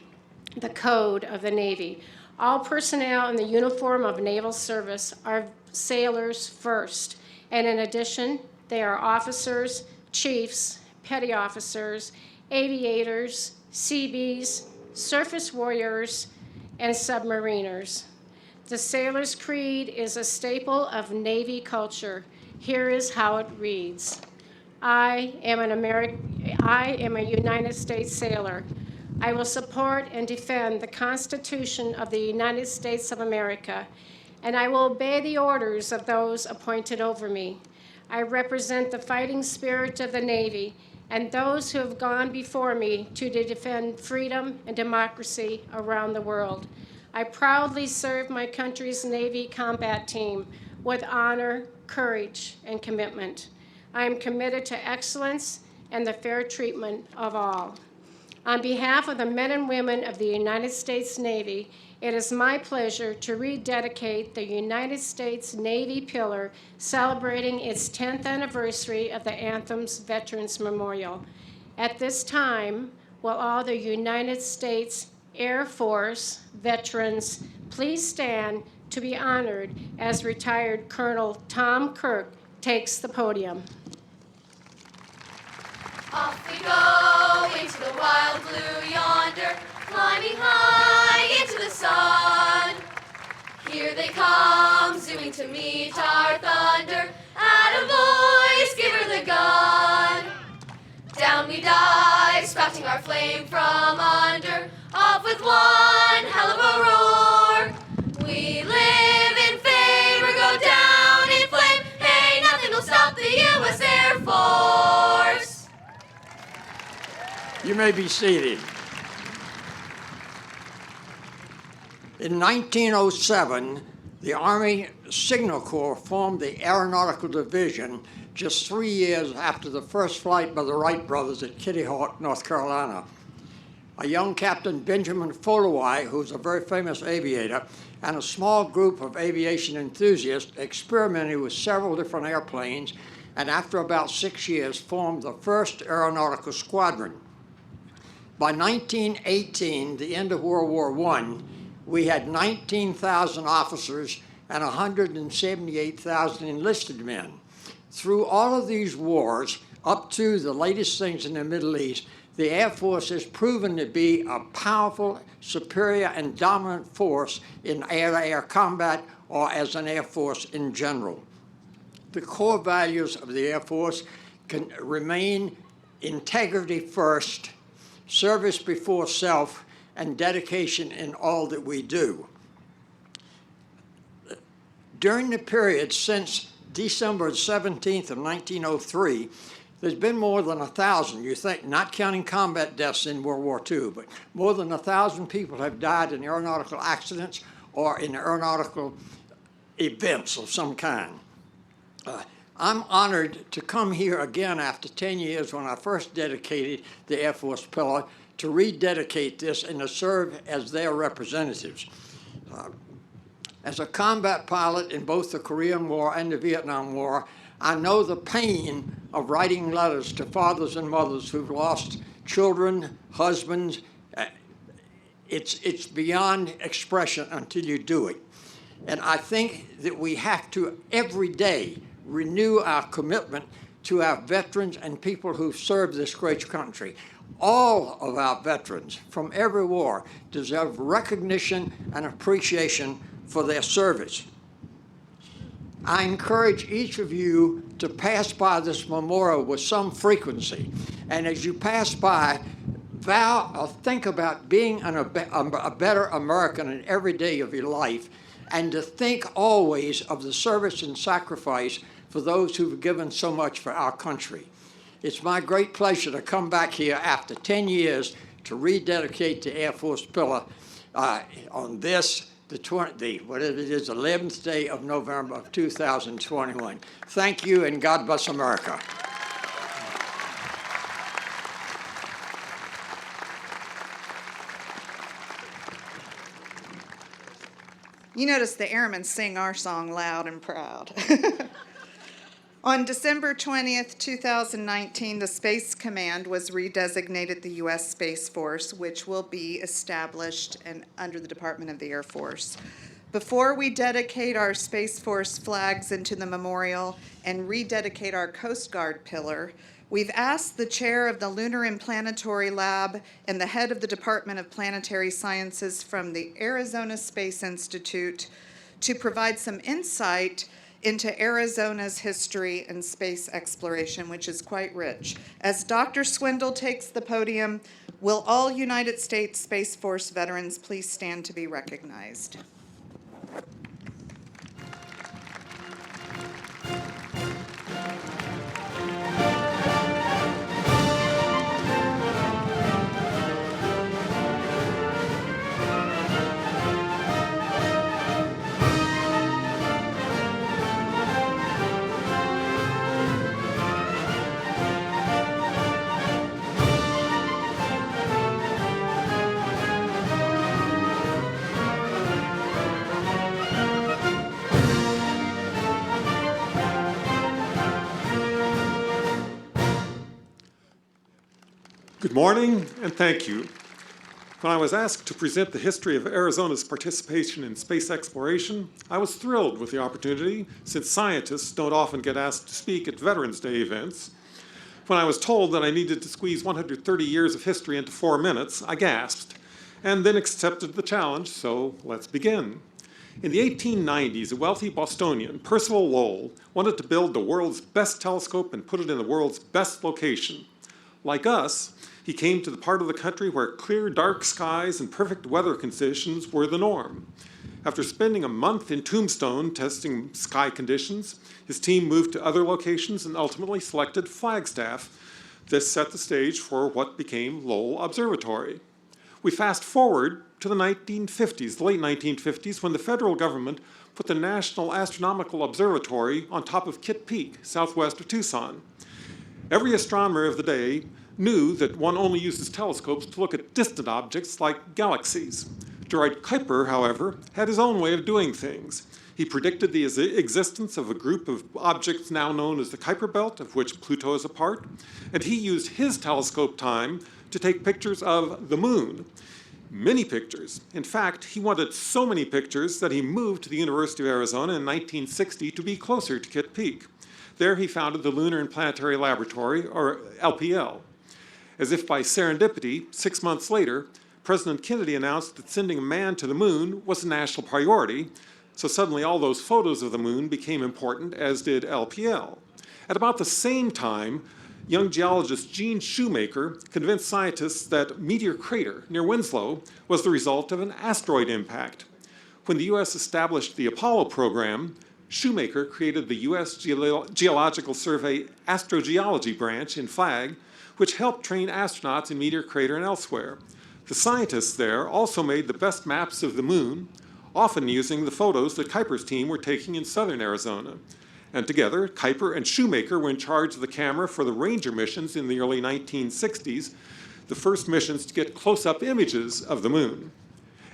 the code of the Navy. All personnel in the uniform of naval service are sailors first, and in addition, they are officers, chiefs, petty officers, aviators, Seabees, surface warriors, and submariners. The sailor's creed is a staple of Navy culture. Here is how it reads. I am a United States sailor. I will support and defend the Constitution of the United States of America, and I will obey the orders of those appointed over me. I represent the fighting spirit of the Navy and those who have gone before me to defend freedom and democracy around the world. I proudly serve my country's Navy combat team with honor, courage, and commitment. I am committed to excellence and the fair treatment of all. On behalf of the men and women of the United States Navy, it is my pleasure to rededicate the United States Navy Pillar celebrating its 10th anniversary of the Anthem's Veterans Memorial. At this time, will all the United States Air Force veterans please stand to be honored as retired Colonel Tom Kirk takes the podium. Off we go into the wild blue yonder, climbing high into the sun. Here they come, zooming to meet our thunder. Add a voice, give her the gun. Down we dive, spouting our flame from under. Off with one hell of a roar. We live in fame or go down in flame. Hey, nothing will stop the U.S. Air Force. You may be seated. In 1907, the Army Signal Corps formed the Aeronautical Division just 3 years after the first flight by the Wright brothers at Kitty Hawk, North Carolina. A young Captain Benjamin Foloway, who was a very famous aviator, and a small group of aviation enthusiasts experimented with several different airplanes, and after about 6 years formed the first aeronautical squadron. By 1918, the end of World War I, we had 19,000 officers and 178,000 enlisted men. Through all of these wars, up to the latest things in the Middle East, the Air Force has proven to be a powerful, superior, and dominant force in air-to-air combat or as an Air Force in general. The core values of the Air Force can remain integrity first, service before self, and dedication in all that we do. During the period since December 17th of 1903, there's been more than 1,000, you think, not counting combat deaths in World War II, but more than 1,000 people have died in aeronautical accidents or in aeronautical events of some kind. I'm honored to come here again after 10 years when I first dedicated the Air Force Pillar to rededicate this and to serve as their representatives. As a combat pilot in both the Korean War and the Vietnam War, I know the pain of writing letters to fathers and mothers who've lost children, husbands. It's beyond expression until you do it. And I think that we have to every day renew our commitment to our veterans and people who serve this great country. All of our veterans from every war deserve recognition and appreciation for their service. I encourage each of you to pass by this memorial with some frequency. And as you pass by, vow or think about being a better American in every day of your life, and to think always of the service and sacrifice for those who've given so much for our country. It's my great pleasure to come back here after 10 years to rededicate the Air Force Pillar on this, the 11th day of November of 2021. Thank you, and God bless America. You notice the airmen sing our song loud and proud. On December 20th, 2019, the Space Command was redesignated the U.S. Space Force, which will be established under the Department of the Air Force. Before we dedicate our Space Force flags into the memorial and rededicate our Coast Guard pillar, we've asked the chair of the Lunar and Planetary Lab and the head of the Department of Planetary Sciences from the Arizona Space Institute to provide some insight into Arizona's history and space exploration, which is quite rich. As Dr. Swindle takes the podium, will all United States Space Force veterans please stand to be recognized? Good morning, and thank you. When I was asked to present the history of Arizona's participation in space exploration, I was thrilled with the opportunity, since scientists don't often get asked to speak at Veterans Day events. When I was told that I needed to squeeze 130 years of history into 4 minutes, I gasped, and then accepted the challenge, so let's begin. In the 1890s, a wealthy Bostonian, Percival Lowell, wanted to build the world's best telescope and put it in the world's best location. Like us, he came to the part of the country where clear, dark skies and perfect weather conditions were the norm. After spending a month in Tombstone testing sky conditions, his team moved to other locations and ultimately selected Flagstaff. This set the stage for what became Lowell Observatory. We fast forward to the 1950s, the late 1950s, when the federal government put the National Astronomical Observatory on top of Kitt Peak, southwest of Tucson. Every astronomer of the day knew that one only uses telescopes to look at distant objects like galaxies. Gerard Kuiper, however, had his own way of doing things. He predicted the existence of a group of objects now known as the Kuiper Belt, of which Pluto is a part, and he used his telescope time to take pictures of the moon. Many pictures. In fact, he wanted so many pictures that he moved to the University of Arizona in 1960 to be closer to Kitt Peak. There he founded the Lunar and Planetary Laboratory, or LPL. As if by serendipity, 6 months later, President Kennedy announced that sending a man to the moon was a national priority, so suddenly all those photos of the moon became important, as did LPL. At about the same time, young geologist Gene Shoemaker convinced scientists that Meteor Crater near Winslow was the result of an asteroid impact. When the U.S. established the Apollo program, Shoemaker created the U.S. Geological Survey Astrogeology branch in Flag, which helped train astronauts in Meteor Crater and elsewhere. The scientists there also made the best maps of the moon, often using the photos that Kuiper's team were taking in southern Arizona. And together, Kuiper and Shoemaker were in charge of the camera for the Ranger missions in the early 1960s, the first missions to get close-up images of the moon.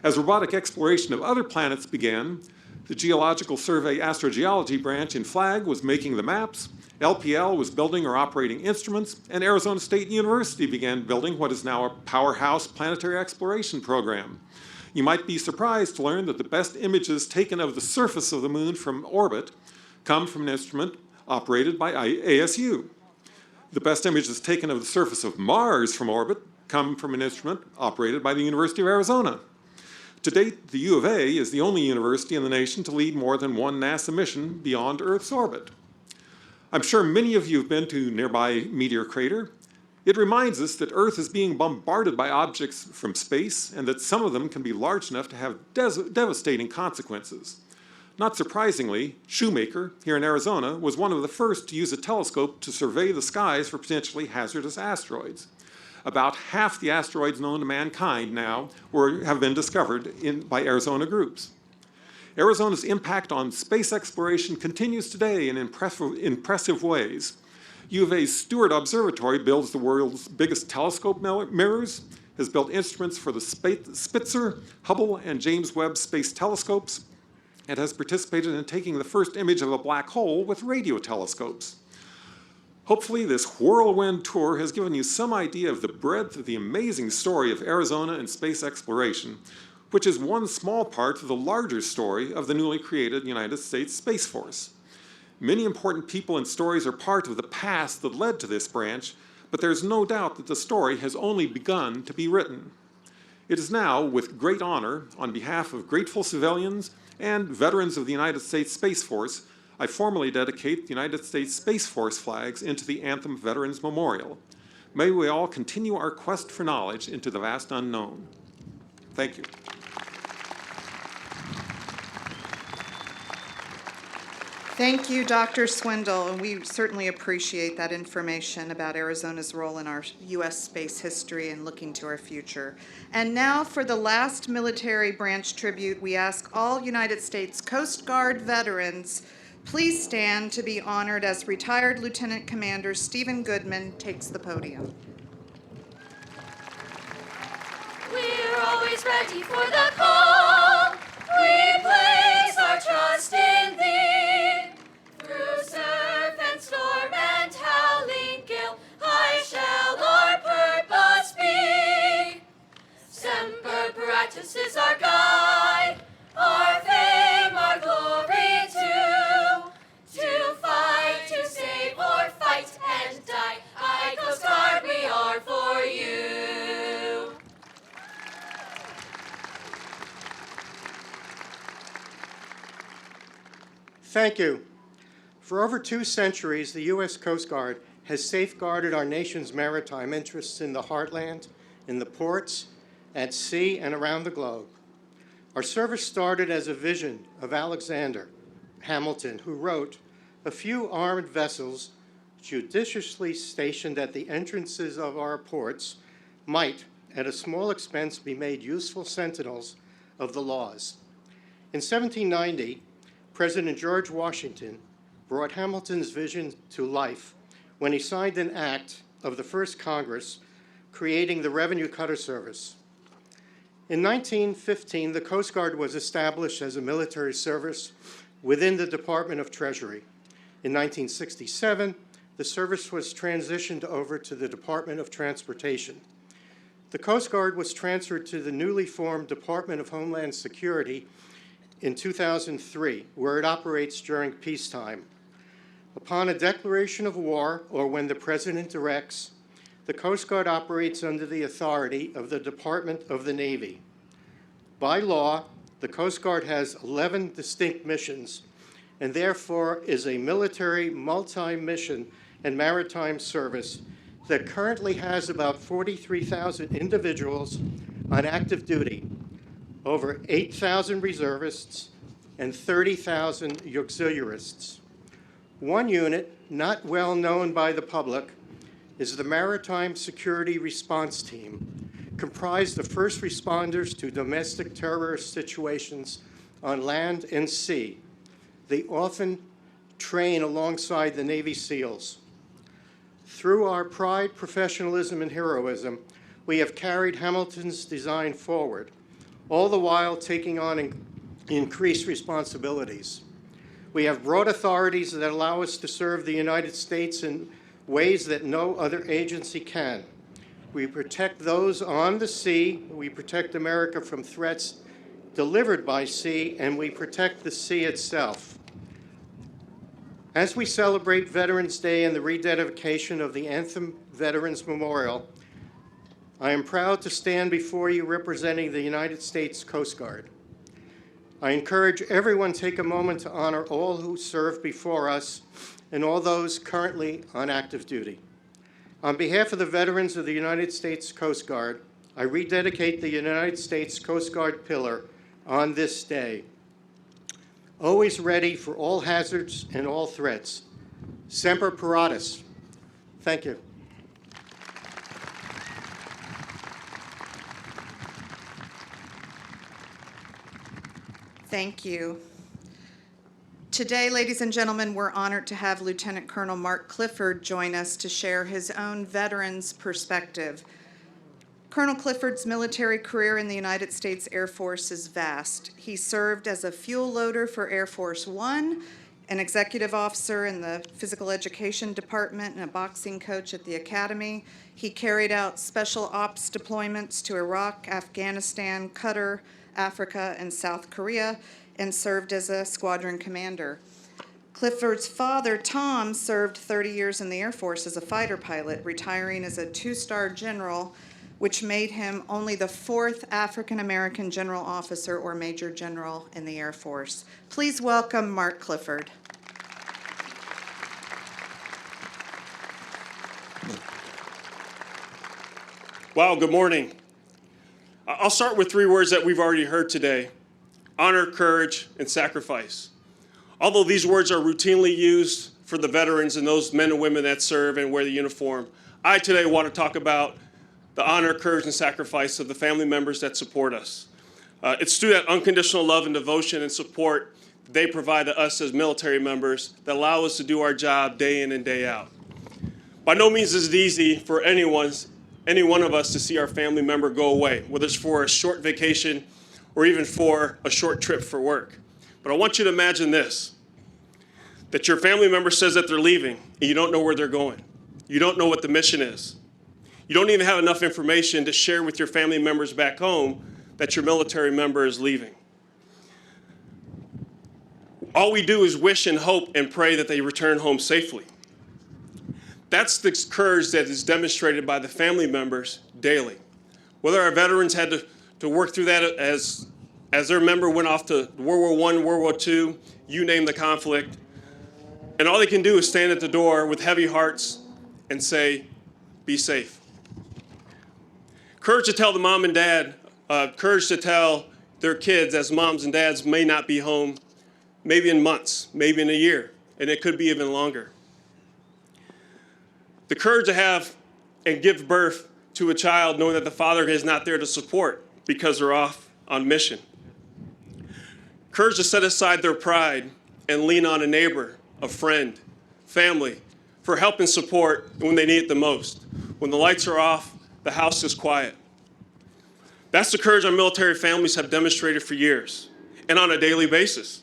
As robotic exploration of other planets began, the Geological Survey Astrogeology branch in Flag was making the maps, LPL was building or operating instruments, and Arizona State University began building what is now a powerhouse planetary exploration program. You might be surprised to learn that the best images taken of the surface of the moon from orbit come from an instrument operated by ASU. The best images taken of the surface of Mars from orbit come from an instrument operated by the University of Arizona. To date, the U of A is the only university in the nation to lead more than one NASA mission beyond Earth's orbit. I'm sure many of you have been to nearby Meteor Crater. It reminds us that Earth is being bombarded by objects from space and that some of them can be large enough to have devastating consequences. Not surprisingly, Shoemaker, here in Arizona, was one of the first to use a telescope to survey the skies for potentially hazardous asteroids. About half the asteroids known to mankind now have been discovered by Arizona groups. Arizona's impact on space exploration continues today in impressive ways. U of A's Stewart Observatory builds the world's biggest telescope mirrors, has built instruments for the Spitzer, Hubble, and James Webb Space Telescopes, and has participated in taking the first image of a black hole with radio telescopes. Hopefully, this whirlwind tour has given you some idea of the breadth of the amazing story of Arizona and space exploration, which is one small part of the larger story of the newly created United States Space Force. Many important people and stories are part of the past that led to this branch, but there's no doubt that the story has only begun to be written. It is now, with great honor, on behalf of grateful civilians and veterans of the United States Space Force, I formally dedicate the United States Space Force flags into the Anthem Veterans Memorial. May we all continue our quest for knowledge into the vast unknown. Thank you. Thank you, Dr. Swindle, and we certainly appreciate that information about Arizona's role in our U.S. space history and looking to our future. And now for the last military branch tribute, we ask all United States Coast Guard veterans, please stand to be honored as retired Lieutenant Commander Stephen Goodman takes the podium. We're always ready for the call. We place our trust in thee. Through surf and storm and howling gale, high shall our purpose be. Semper Paratus is our guide, our fame, our glory too. To fight, to save, or fight and die, aye, Coast Guard, we are for you. Thank you. For over 2 centuries, the U.S. Coast Guard has safeguarded our nation's maritime interests in the heartland, in the ports, at sea, and around the globe. Our service started as a vision of Alexander Hamilton, who wrote, "A few armed vessels judiciously stationed at the entrances of our ports might, at a small expense, be made useful sentinels of the laws." In 1790, President George Washington brought Hamilton's vision to life when he signed an act of the first Congress creating the Revenue Cutter Service. In 1915, the Coast Guard was established as a military service within the Department of Treasury. In 1967, the service was transitioned over to the Department of Transportation. The Coast Guard was transferred to the newly formed Department of Homeland Security in 2003, where it operates during peacetime. Upon a declaration of war, or when the President directs, the Coast Guard operates under the authority of the Department of the Navy. By law, the Coast Guard has 11 distinct missions, and therefore is a military multi-mission and maritime service that currently has about 43,000 individuals on active duty, over 8,000 reservists, and 30,000 auxiliarists. One unit, not well known by the public, is the Maritime Security Response Team, comprised of first responders to domestic terrorist situations on land and sea. They often train alongside the Navy SEALs. Through our pride, professionalism, and heroism, we have carried Hamilton's design forward, all the while taking on increased responsibilities. We have broad authorities that allow us to serve the United States in ways that no other agency can. We protect those on the sea, we protect America from threats delivered by sea, and we protect the sea itself. As we celebrate Veterans Day and the rededication of the Anthem Veterans Memorial, I am proud to stand before you representing the United States Coast Guard. I encourage everyone to take a moment to honor all who served before us and all those currently on active duty. On behalf of the veterans of the United States Coast Guard, I rededicate the United States Coast Guard Pillar on this day. Always ready for all hazards and all threats. Semper Paratus. Thank you. Thank you. Today, ladies and gentlemen, we're honored to have Lieutenant Colonel Mark Clifford join us to share his own veteran's perspective. Colonel Clifford's military career in the United States Air Force is vast. He served as a fuel loader for Air Force One, an executive officer in the physical education department, and a boxing coach at the academy. He carried out special ops deployments to Iraq, Afghanistan, Qatar, Africa, and South Korea, and served as a squadron commander. Clifford's father, Tom, served 30 years in the Air Force as a fighter pilot, retiring as a 2-star general, which made him only the 4th African-American general officer or major general in the Air Force. Please welcome Mark Clifford. Wow, good morning. I'll start with 3 words that we've already heard today: honor, courage, and sacrifice. Although these words are routinely used for the veterans and those men and women that serve and wear the uniform, I today want to talk about the honor, courage, and sacrifice of the family members that support us. It's through that unconditional love and devotion and support they provide to us as military members that allow us to do our job day in and day out. By no means is it easy for any one of us to see our family member go away, whether it's for a short vacation or even for a short trip for work. But I want you to imagine this, that your family member says that they're leaving and you don't know where they're going. You don't know what the mission is. You don't even have enough information to share with your family members back home that your military member is leaving. All we do is wish and hope and pray that they return home safely. That's the courage that is demonstrated by the family members daily. Whether our veterans had to work through that as their member went off to World War I, World War II, you name the conflict, and all they can do is stand at the door with heavy hearts and say, be safe. Courage to tell the mom and dad, courage to tell their kids as moms and dads may not be home, maybe in months, maybe in a year, and it could be even longer. The courage to have and give birth to a child knowing that the father is not there to support because they're off on mission. Courage to set aside their pride and lean on a neighbor, a friend, family for help and support when they need it the most. When the lights are off, the house is quiet. That's the courage our military families have demonstrated for years and on a daily basis,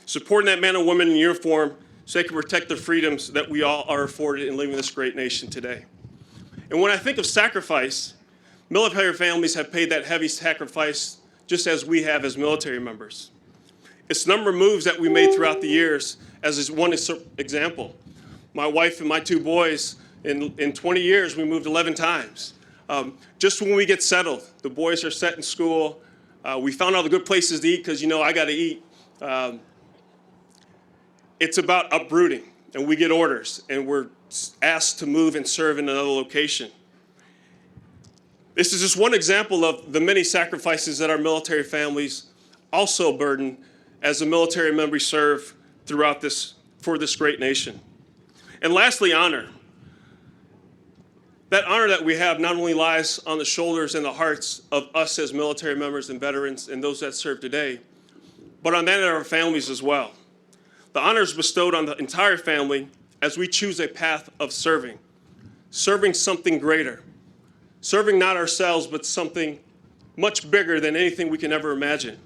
supporting that man and woman in uniform so they can protect the freedoms that we all are afforded in living in this great nation today. And when I think of sacrifice, military families have paid that heavy sacrifice just as we have as military members. It's a number of moves that we made throughout the years. As is one example, my wife and my 2 boys, in 20 years, we moved 11 times. Just when we get settled, the boys are set in school, we found all the good places to eat because, I got to eat. It's about uprooting, and we get orders, and we're asked to move and serve in another location. This is just one example of the many sacrifices that our military families also burden as the military members serve throughout for this great nation. And lastly, honor. That honor that we have not only lies on the shoulders and the hearts of us as military members and veterans and those that serve today, but on that of our families as well. The honor is bestowed on the entire family as we choose a path of serving something greater, serving not ourselves, but something much bigger than anything we can ever imagine,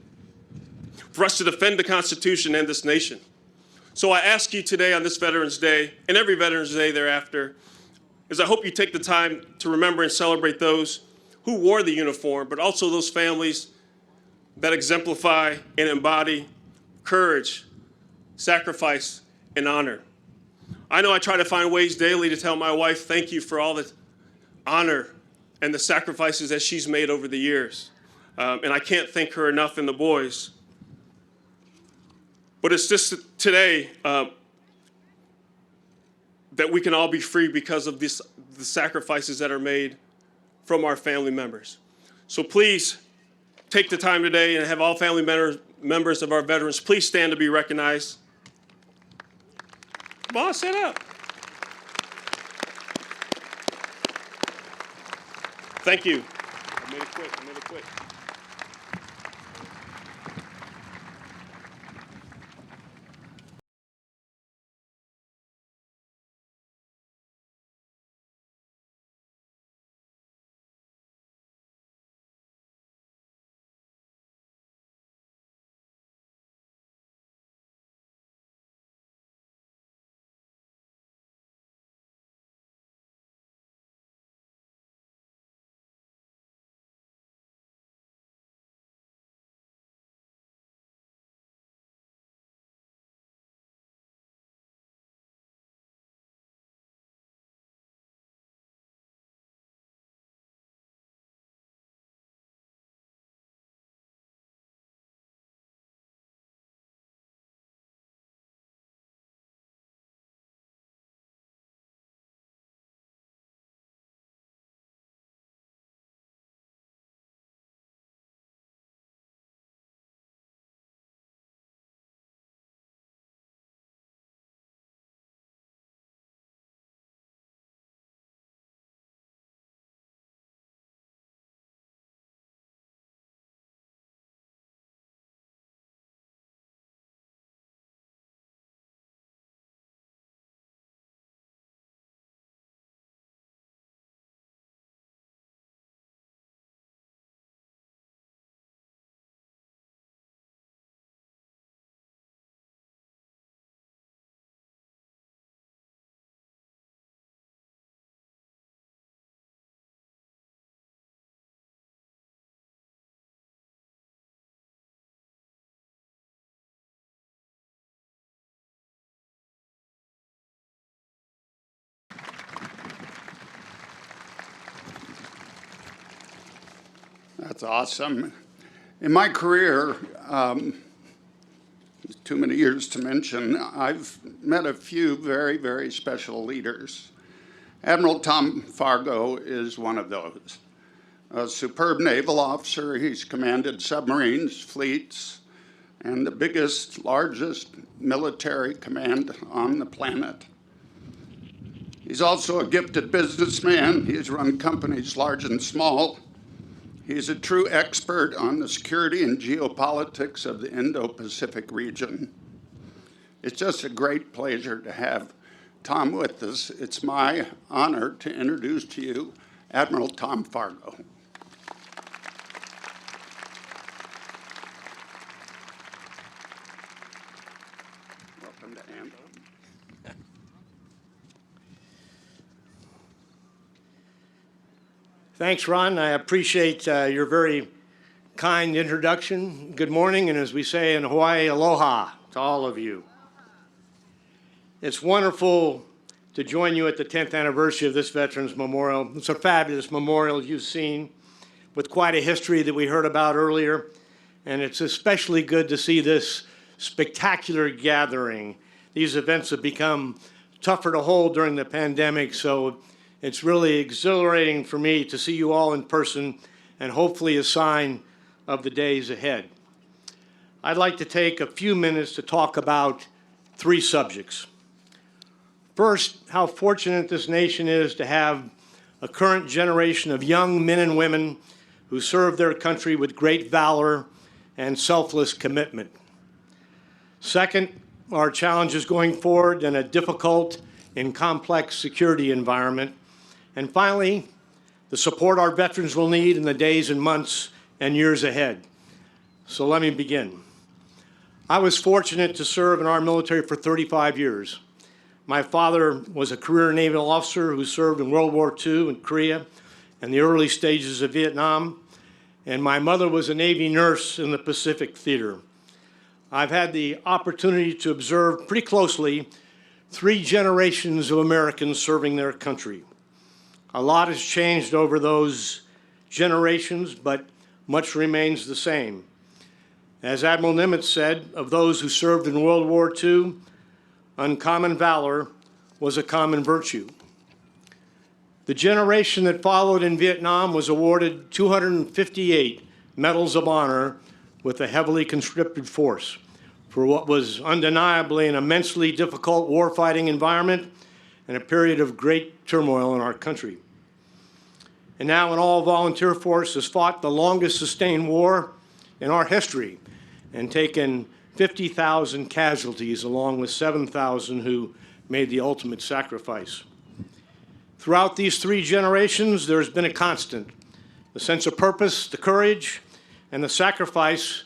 for us to defend the Constitution and this nation. So I ask you today on this Veterans Day, and every Veterans Day thereafter, is I hope you take the time to remember and celebrate those who wore the uniform, but also those families that exemplify and embody courage, sacrifice, and honor. I know I try to find ways daily to tell my wife thank you for all the honor and the sacrifices that she's made over the years. And I can't thank her enough and the boys. But it's just today that we can all be free because of the sacrifices that are made from our family members. So please take the time today and have all family members of our veterans please stand to be recognized. Boss, sit up. Thank you. I made it quick. That's awesome. In my career, too many years to mention, I've met a few very, very special leaders. Admiral Tom Fargo is one of those. A superb naval officer, he's commanded submarines, fleets, and the biggest, largest military command on the planet. He's also a gifted businessman. He's run companies large and small. He's a true expert on the security and geopolitics of the Indo-Pacific region. It's just a great pleasure to have Tom with us. It's my honor to introduce to you Admiral Tom Fargo. Welcome to Andover. Thanks, Ron. I appreciate your very kind introduction. Good morning, and as we say in Hawaii, aloha to all of you. It's wonderful to join you at the 10th anniversary of this Veterans Memorial. It's a fabulous memorial you've seen with quite a history that we heard about earlier, and it's especially good to see this spectacular gathering. These events have become tougher to hold during the pandemic, so it's really exhilarating for me to see you all in person and hopefully a sign of the days ahead. I'd like to take a few minutes to talk about three subjects. First, how fortunate this nation is to have a current generation of young men and women who serve their country with great valor and selfless commitment. Second, our challenges going forward in a difficult and complex security environment. And finally, the support our veterans will need in the days and months and years ahead. So let me begin. I was fortunate to serve in our military for 35 years. My father was a career naval officer who served in World War II in Korea and the early stages of Vietnam, and my mother was a Navy nurse in the Pacific Theater. I've had the opportunity to observe pretty closely 3 generations of Americans serving their country. A lot has changed over those generations, but much remains the same. As Admiral Nimitz said, of those who served in World War II, uncommon valor was a common virtue. The generation that followed in Vietnam was awarded 258 Medals of Honor with a heavily conscripted force for what was undeniably an immensely difficult warfighting environment and a period of great turmoil in our country. And now an all-volunteer force has fought the longest sustained war in our history and taken 50,000 casualties along with 7,000 who made the ultimate sacrifice. Throughout these 3 generations, there's been a constant, the sense of purpose, the courage, and the sacrifice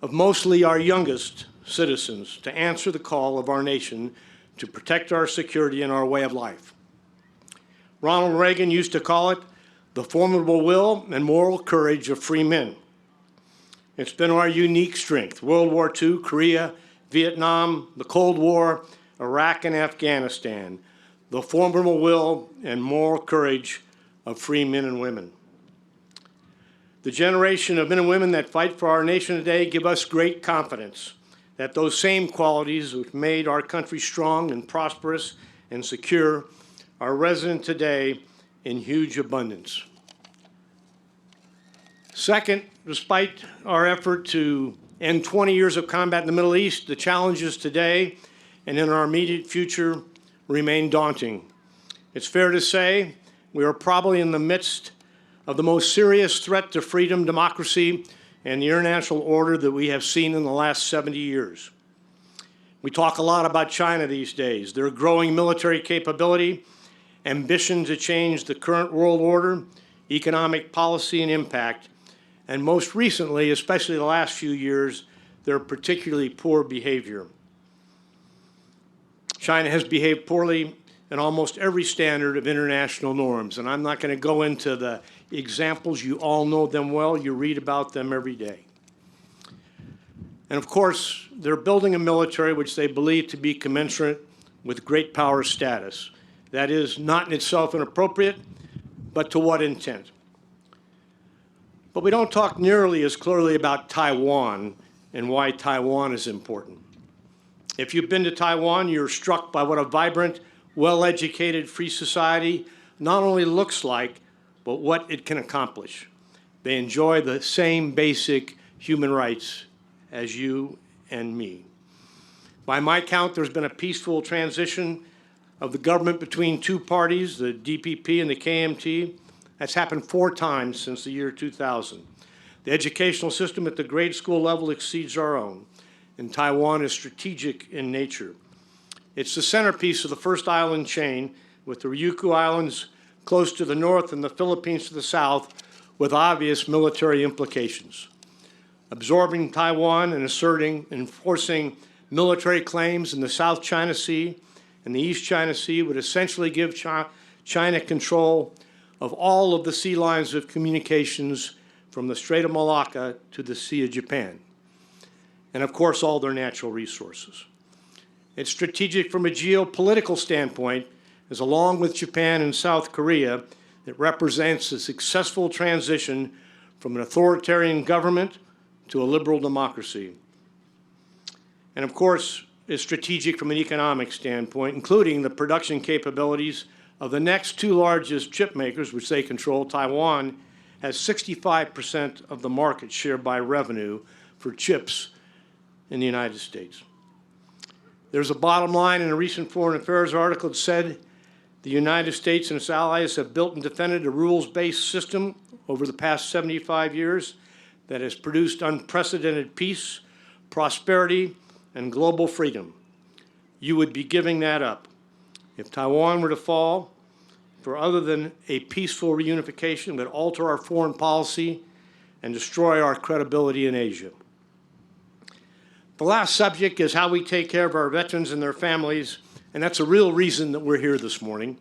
of mostly our youngest citizens to answer the call of our nation to protect our security and our way of life. Ronald Reagan used to call it the formidable will and moral courage of free men. It's been our unique strength. World War II, Korea, Vietnam, the Cold War, Iraq, and Afghanistan, the formidable will and moral courage of free men and women. The generation of men and women that fight for our nation today give us great confidence that those same qualities which made our country strong and prosperous and secure are resident today in huge abundance. Second, despite our effort to end 20 years of combat in the Middle East, the challenges today and in our immediate future remain daunting. It's fair to say we are probably in the midst of the most serious threat to freedom, democracy, and the international order that we have seen in the last 70 years. We talk a lot about China these days, their growing military capability, ambition to change the current world order, economic policy and impact, and most recently, especially the last few years, their particularly poor behavior. China has behaved poorly in almost every standard of international norms, and I'm not going to go into the examples. You all know them well. You read about them every day. And of course, they're building a military which they believe to be commensurate with great power status. That is not in itself inappropriate, but to what intent? But we don't talk nearly as clearly about Taiwan and why Taiwan is important. If you've been to Taiwan, you're struck by what a vibrant, well-educated, free society not only looks like, but what it can accomplish. They enjoy the same basic human rights as you and me. By my count, there's been a peaceful transition of the government between 2 parties, the DPP and the KMT. That's happened 4 times since the year 2000. The educational system at the grade school level exceeds our own, and Taiwan is strategic in nature. It's the centerpiece of the first island chain, with the Ryukyu Islands close to the north and the Philippines to the south, with obvious military implications. Absorbing Taiwan and asserting and enforcing military claims in the South China Sea and the East China Sea would essentially give China control of all of the sea lines of communications from the Strait of Malacca to the Sea of Japan, and of course all their natural resources. It's strategic from a geopolitical standpoint, as along with Japan and South Korea, it represents a successful transition from an authoritarian government to a liberal democracy. And of course, it's strategic from an economic standpoint, including the production capabilities of the next 2 largest chip makers, which they control. Taiwan has 65% of the market share by revenue for chips in the United States. There's a bottom line in a recent Foreign Affairs article that said the United States and its allies have built and defended a rules-based system over the past 75 years that has produced unprecedented peace, prosperity, and global freedom. You would be giving that up. If Taiwan were to fall, for other than a peaceful reunification, would alter our foreign policy and destroy our credibility in Asia. The last subject is how we take care of our veterans and their families, and that's a real reason that we're here this morning.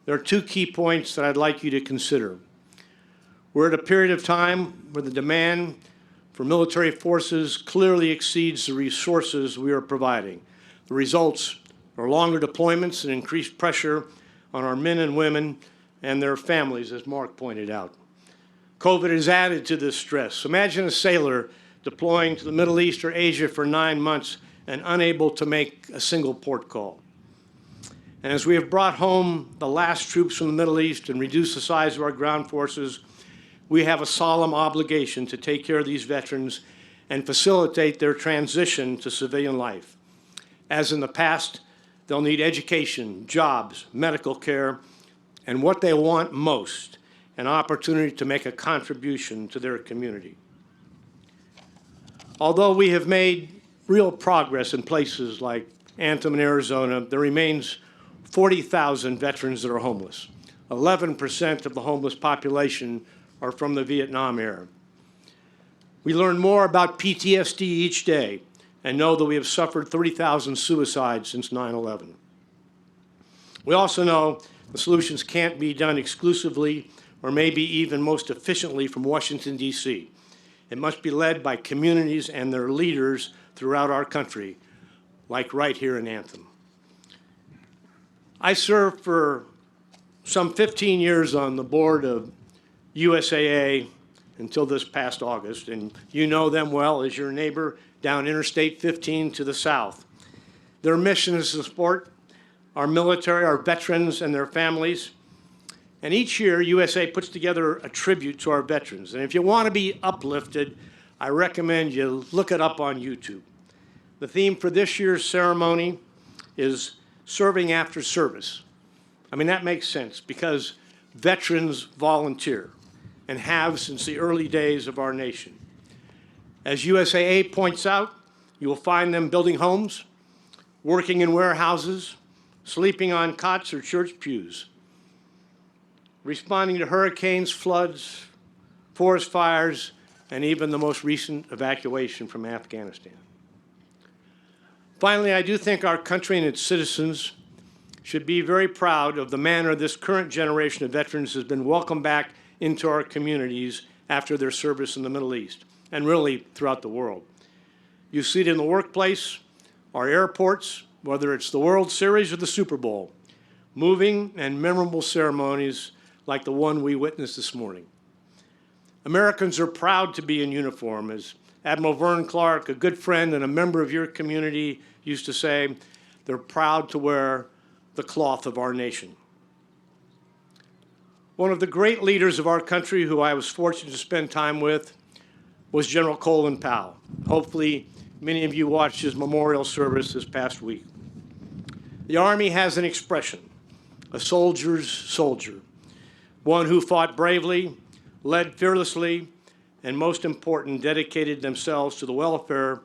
There are 2 key points that I'd like you to consider. We're at a period of time where the demand for military forces clearly exceeds the resources we are providing. The results are longer deployments and increased pressure on our men and women and their families, as Mark pointed out. COVID has added to this stress. Imagine a sailor deploying to the Middle East or Asia for 9 months and unable to make a single port call. And as we have brought home the last troops from the Middle East and reduced the size of our ground forces, we have a solemn obligation to take care of these veterans and facilitate their transition to civilian life. As in the past, they'll need education, jobs, medical care, and what they want most, an opportunity to make a contribution to their community. Although we have made real progress in places like Anthem in Arizona, there remains 40,000 veterans that are homeless. 11% of the homeless population are from the Vietnam era. We learn more about PTSD each day and know that we have suffered 30,000 suicides since 9/11. We also know the solutions can't be done exclusively or maybe even most efficiently from Washington, D.C. It must be led by communities and their leaders throughout our country, like right here in Anthem. I served for some 15 years on the board of USAA until this past August, and you know them well as your neighbor down Interstate 15 to the south. Their mission is to support our military, our veterans, and their families. And each year, USA puts together a tribute to our veterans. And if you want to be uplifted, I recommend you look it up on YouTube. The theme for this year's ceremony is Serving After Service. I mean, that makes sense because veterans volunteer and have since the early days of our nation. As USAA points out, you will find them building homes, working in warehouses, sleeping on cots or church pews, responding to hurricanes, floods, forest fires, and even the most recent evacuation from Afghanistan. Finally, I do think our country and its citizens should be very proud of the manner this current generation of veterans has been welcomed back into our communities after their service in the Middle East, and really throughout the world. You see it in the workplace, our airports, whether it's the World Series or the Super Bowl, moving and memorable ceremonies like the one we witnessed this morning. Americans are proud to be in uniform. As Admiral Vern Clark, a good friend and a member of your community, used to say, they're proud to wear the cloth of our nation. One of the great leaders of our country who I was fortunate to spend time with was General Colin Powell. Hopefully, many of you watched his memorial service this past week. The Army has an expression, a soldier's soldier, one who fought bravely, led fearlessly, and most important, dedicated themselves to the welfare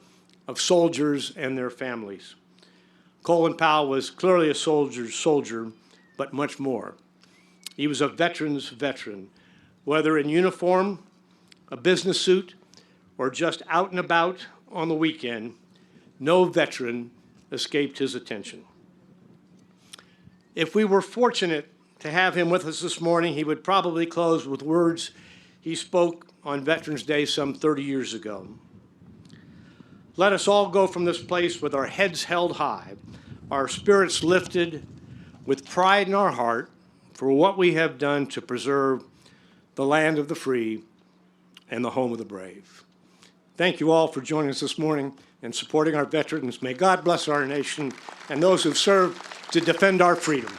of soldiers and their families. Colin Powell was clearly a soldier's soldier, but much more. He was a veteran's veteran, whether in uniform, a business suit, or just out and about on the weekend. No veteran escaped his attention. If we were fortunate to have him with us this morning, he would probably close with words he spoke on Veterans Day some 30 years ago. Let us all go from this place with our heads held high, our spirits lifted, with pride in our heart for what we have done to preserve the land of the free and the home of the brave. Thank you all for joining us this morning and supporting our veterans. May God bless our nation and those who've served to defend our freedom.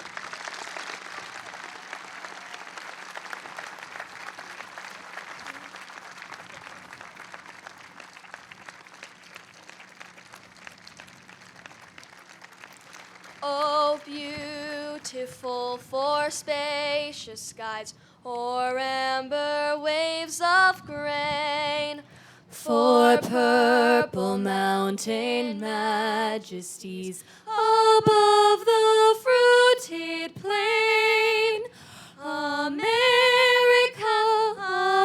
Oh, beautiful for spacious skies, or amber waves of grain, for purple mountain majesties above the fruited plain. America,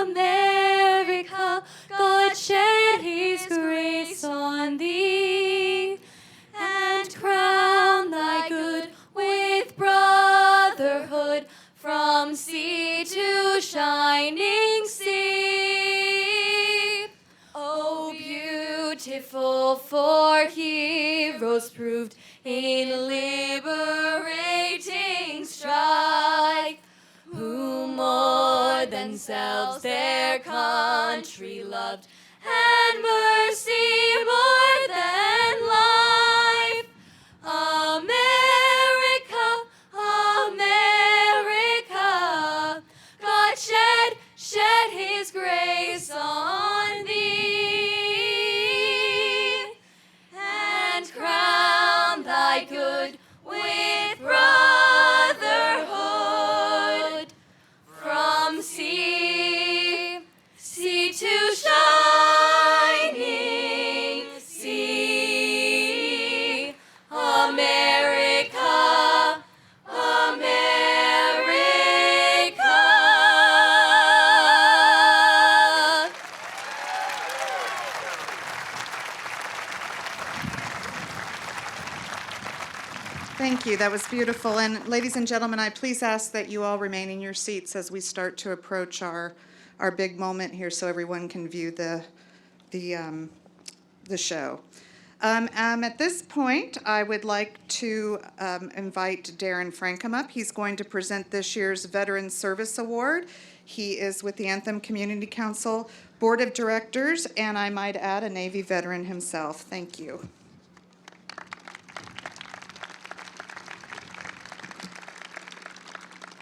America, God shed his grace on thee, and crown thy good with brotherhood from sea to shining sea. Oh, beautiful for heroes proved in liberating strife, who more than selves their country loved, and mercy more than life. America, America, God shed his grace on thee, and crown thy good with brotherhood, from sea to shining sea. America, America. Thank you. That was beautiful. And ladies and gentlemen, I please ask that you all remain in your seats as we start to approach our big moment here, so everyone can view the show. At this point, I would like to invite Darren Frankham up. He's going to present this year's Veteran Service Award. He is with the Anthem Community Council Board of Directors, and I might add, a Navy veteran himself. Thank you.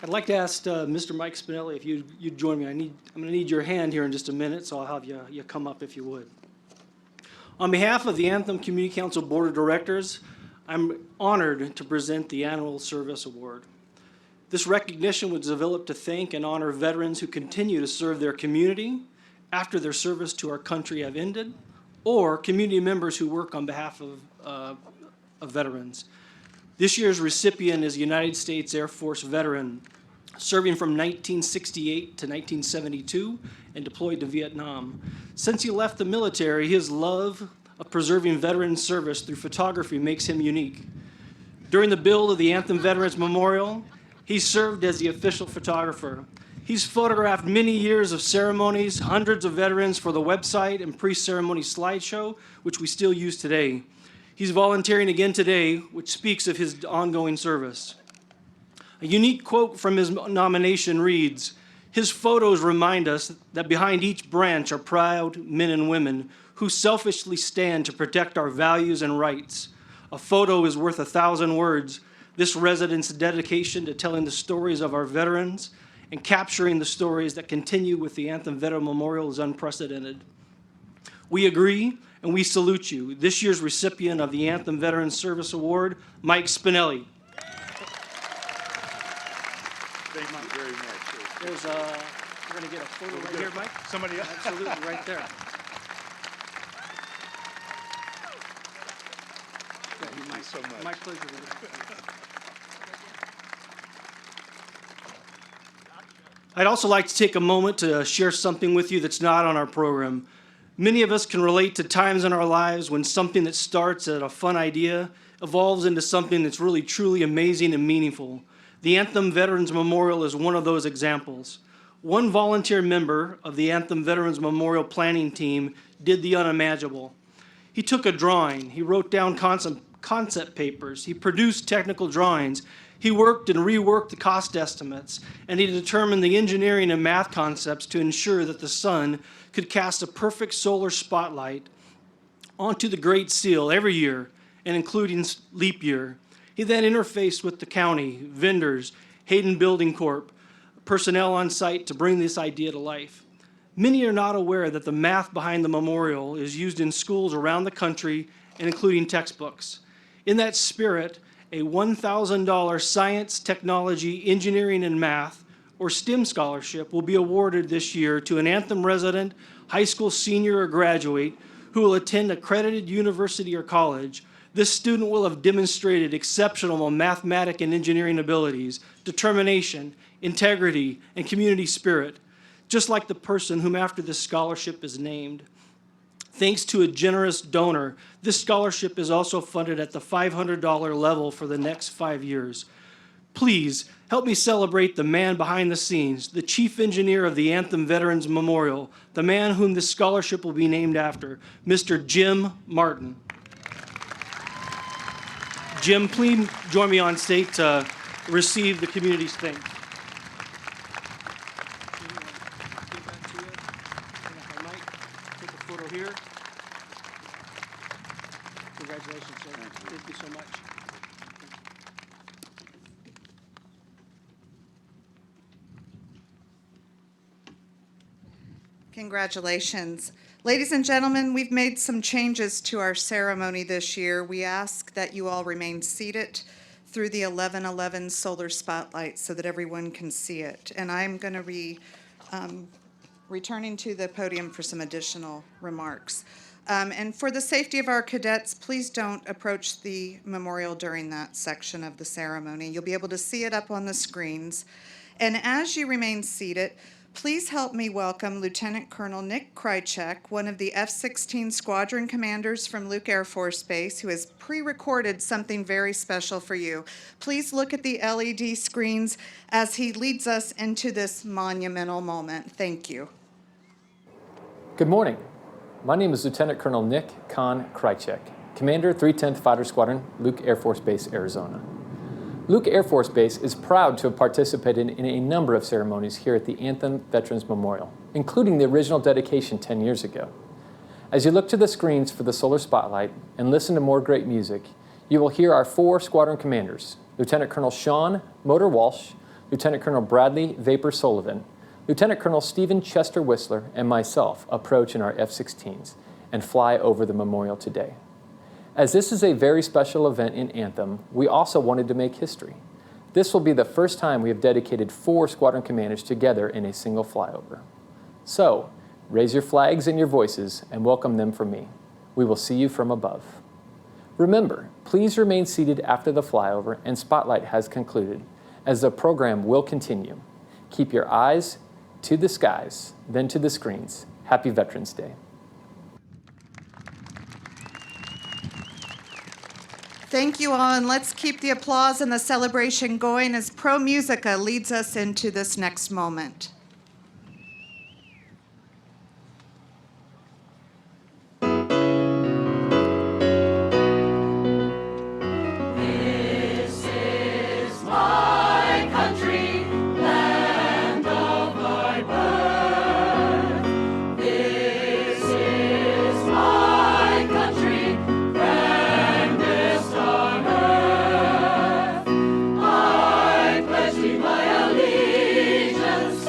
I'd like to ask Mr. Mike Spinelli if you'd join me. I'm going to need your hand here in just a minute, so I'll have you come up if you would. On behalf of the Anthem Community Council Board of Directors, I'm honored to present the Annual Service Award. This recognition was developed to thank and honor veterans who continue to serve their community after their service to our country have ended, or community members who work on behalf of veterans. This year's recipient is a United States Air Force veteran serving from 1968 to 1972 and deployed to Vietnam. Since he left the military, his love of preserving veteran service through photography makes him unique. During the build of the Anthem Veterans Memorial, he served as the official photographer. He's photographed many years of ceremonies, hundreds of veterans for the website and pre-ceremony slideshow, which we still use today. He's volunteering again today, which speaks of his ongoing service. A unique quote from his nomination reads, "His photos remind us that behind each branch are proud men and women who selfishly stand to protect our values and rights. A photo is worth 1,000 words. This resident's dedication to telling the stories of our veterans and capturing the stories that continue with the Anthem Veteran Memorial is unprecedented. We agree, and we salute you. This year's recipient of the Anthem Veteran Service Award, Mike Spinelli." Thank you very much. There's we're going to get a photo right here, Mike. Somebody else? Absolutely, right there. Thank you so much. My pleasure. I'd also like to take a moment to share something with you that's not on our program. Many of us can relate to times in our lives when something that starts as a fun idea evolves into something that's really truly amazing and meaningful. The Anthem Veterans Memorial is one of those examples. One volunteer member of the Anthem Veterans Memorial planning team did the unimaginable. He took a drawing, he wrote down concept papers, he produced technical drawings, he worked and reworked the cost estimates, and he determined the engineering and math concepts to ensure that the sun could cast a perfect solar spotlight onto the Great Seal every year, and including leap year. He then interfaced with the county, vendors, Hayden Building Corp., personnel on site to bring this idea to life. Many are not aware that the math behind the memorial is used in schools around the country and including textbooks. In that spirit, a $1,000 science, technology, engineering, and math, or STEM scholarship will be awarded this year to an Anthem resident, high school senior or graduate who will attend accredited university or college. This student will have demonstrated exceptional mathematic and engineering abilities, determination, integrity, and community spirit, just like the person whom after this scholarship is named. Thanks to a generous donor, this scholarship is also funded at the $500 level for the next 5 years. please help me celebrate the man behind the scenes, the chief engineer of the Anthem Veterans Memorial, the man whom this scholarship will be named after, Mr. Jim Martin. Jim, please join me on stage to receive the community's thanks. Take a photo here. Congratulations, sir. Thank you so much. Congratulations. Ladies and gentlemen, we've made some changes to our ceremony this year. We ask that you all remain seated through the 11:11 solar spotlight so that everyone can see it. And I'm going to be returning to the podium for some additional remarks. And for the safety of our cadets, please don't approach the memorial during that section of the ceremony. You'll be able to see it up on the screens. And as you remain seated, please help me welcome Lieutenant Colonel Nick Krychek, one of the F-16 squadron commanders from Luke Air Force Base, who has pre-recorded something very special for you. Please look at the LED screens as he leads us into this monumental moment. Thank you. Good morning. My name is Lieutenant Colonel Nick Kahn Krychek, Commander 310th Fighter Squadron, Luke Air Force Base, Arizona. Luke Air Force Base is proud to have participated in a number of ceremonies here at the Anthem Veterans Memorial, including the original dedication 10 years ago. As you look to the screens for the solar spotlight and listen to more great music, you will hear our 4 squadron commanders, Lieutenant Colonel Sean Motor Walsh, Lieutenant Colonel Bradley Vapor Sullivan, Lieutenant Colonel Stephen Chester Whistler, and myself approach in our F-16s and fly over the memorial today. As this is a very special event in Anthem, we also wanted to make history. This will be the first time we have dedicated 4 squadron commanders together in a single flyover. So, raise your flags and your voices and welcome them from me. We will see you from above. Remember, please remain seated after the flyover and spotlight has concluded, as the program will continue. Keep your eyes to the skies, then to the screens. Happy Veterans Day. Thank you all, and let's keep the applause and the celebration going as Pro Musica leads us into this next moment. This is my country, land of my birth. This is my country, grandest on earth. I pledge thee my allegiance.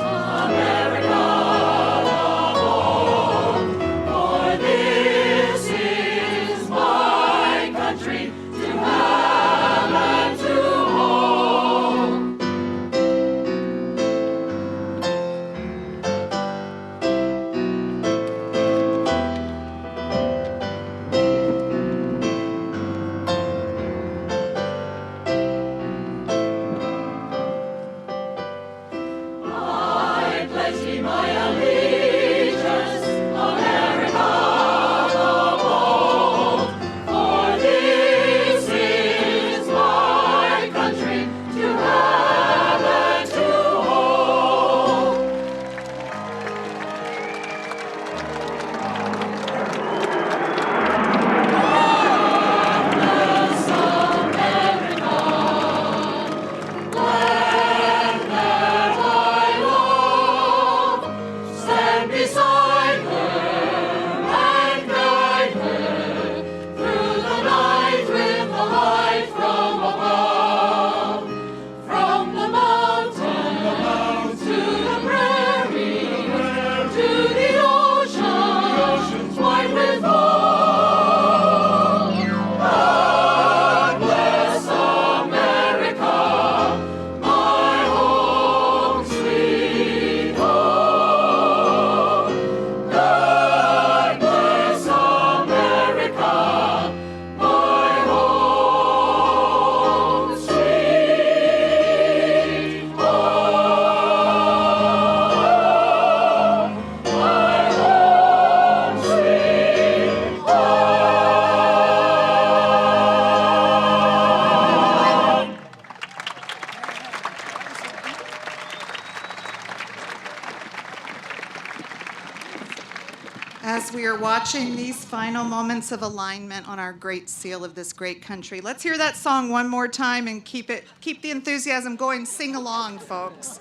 watching these final moments of alignment on our great seal of this great country. Let's hear that song one more time and keep the enthusiasm going. Sing along, folks.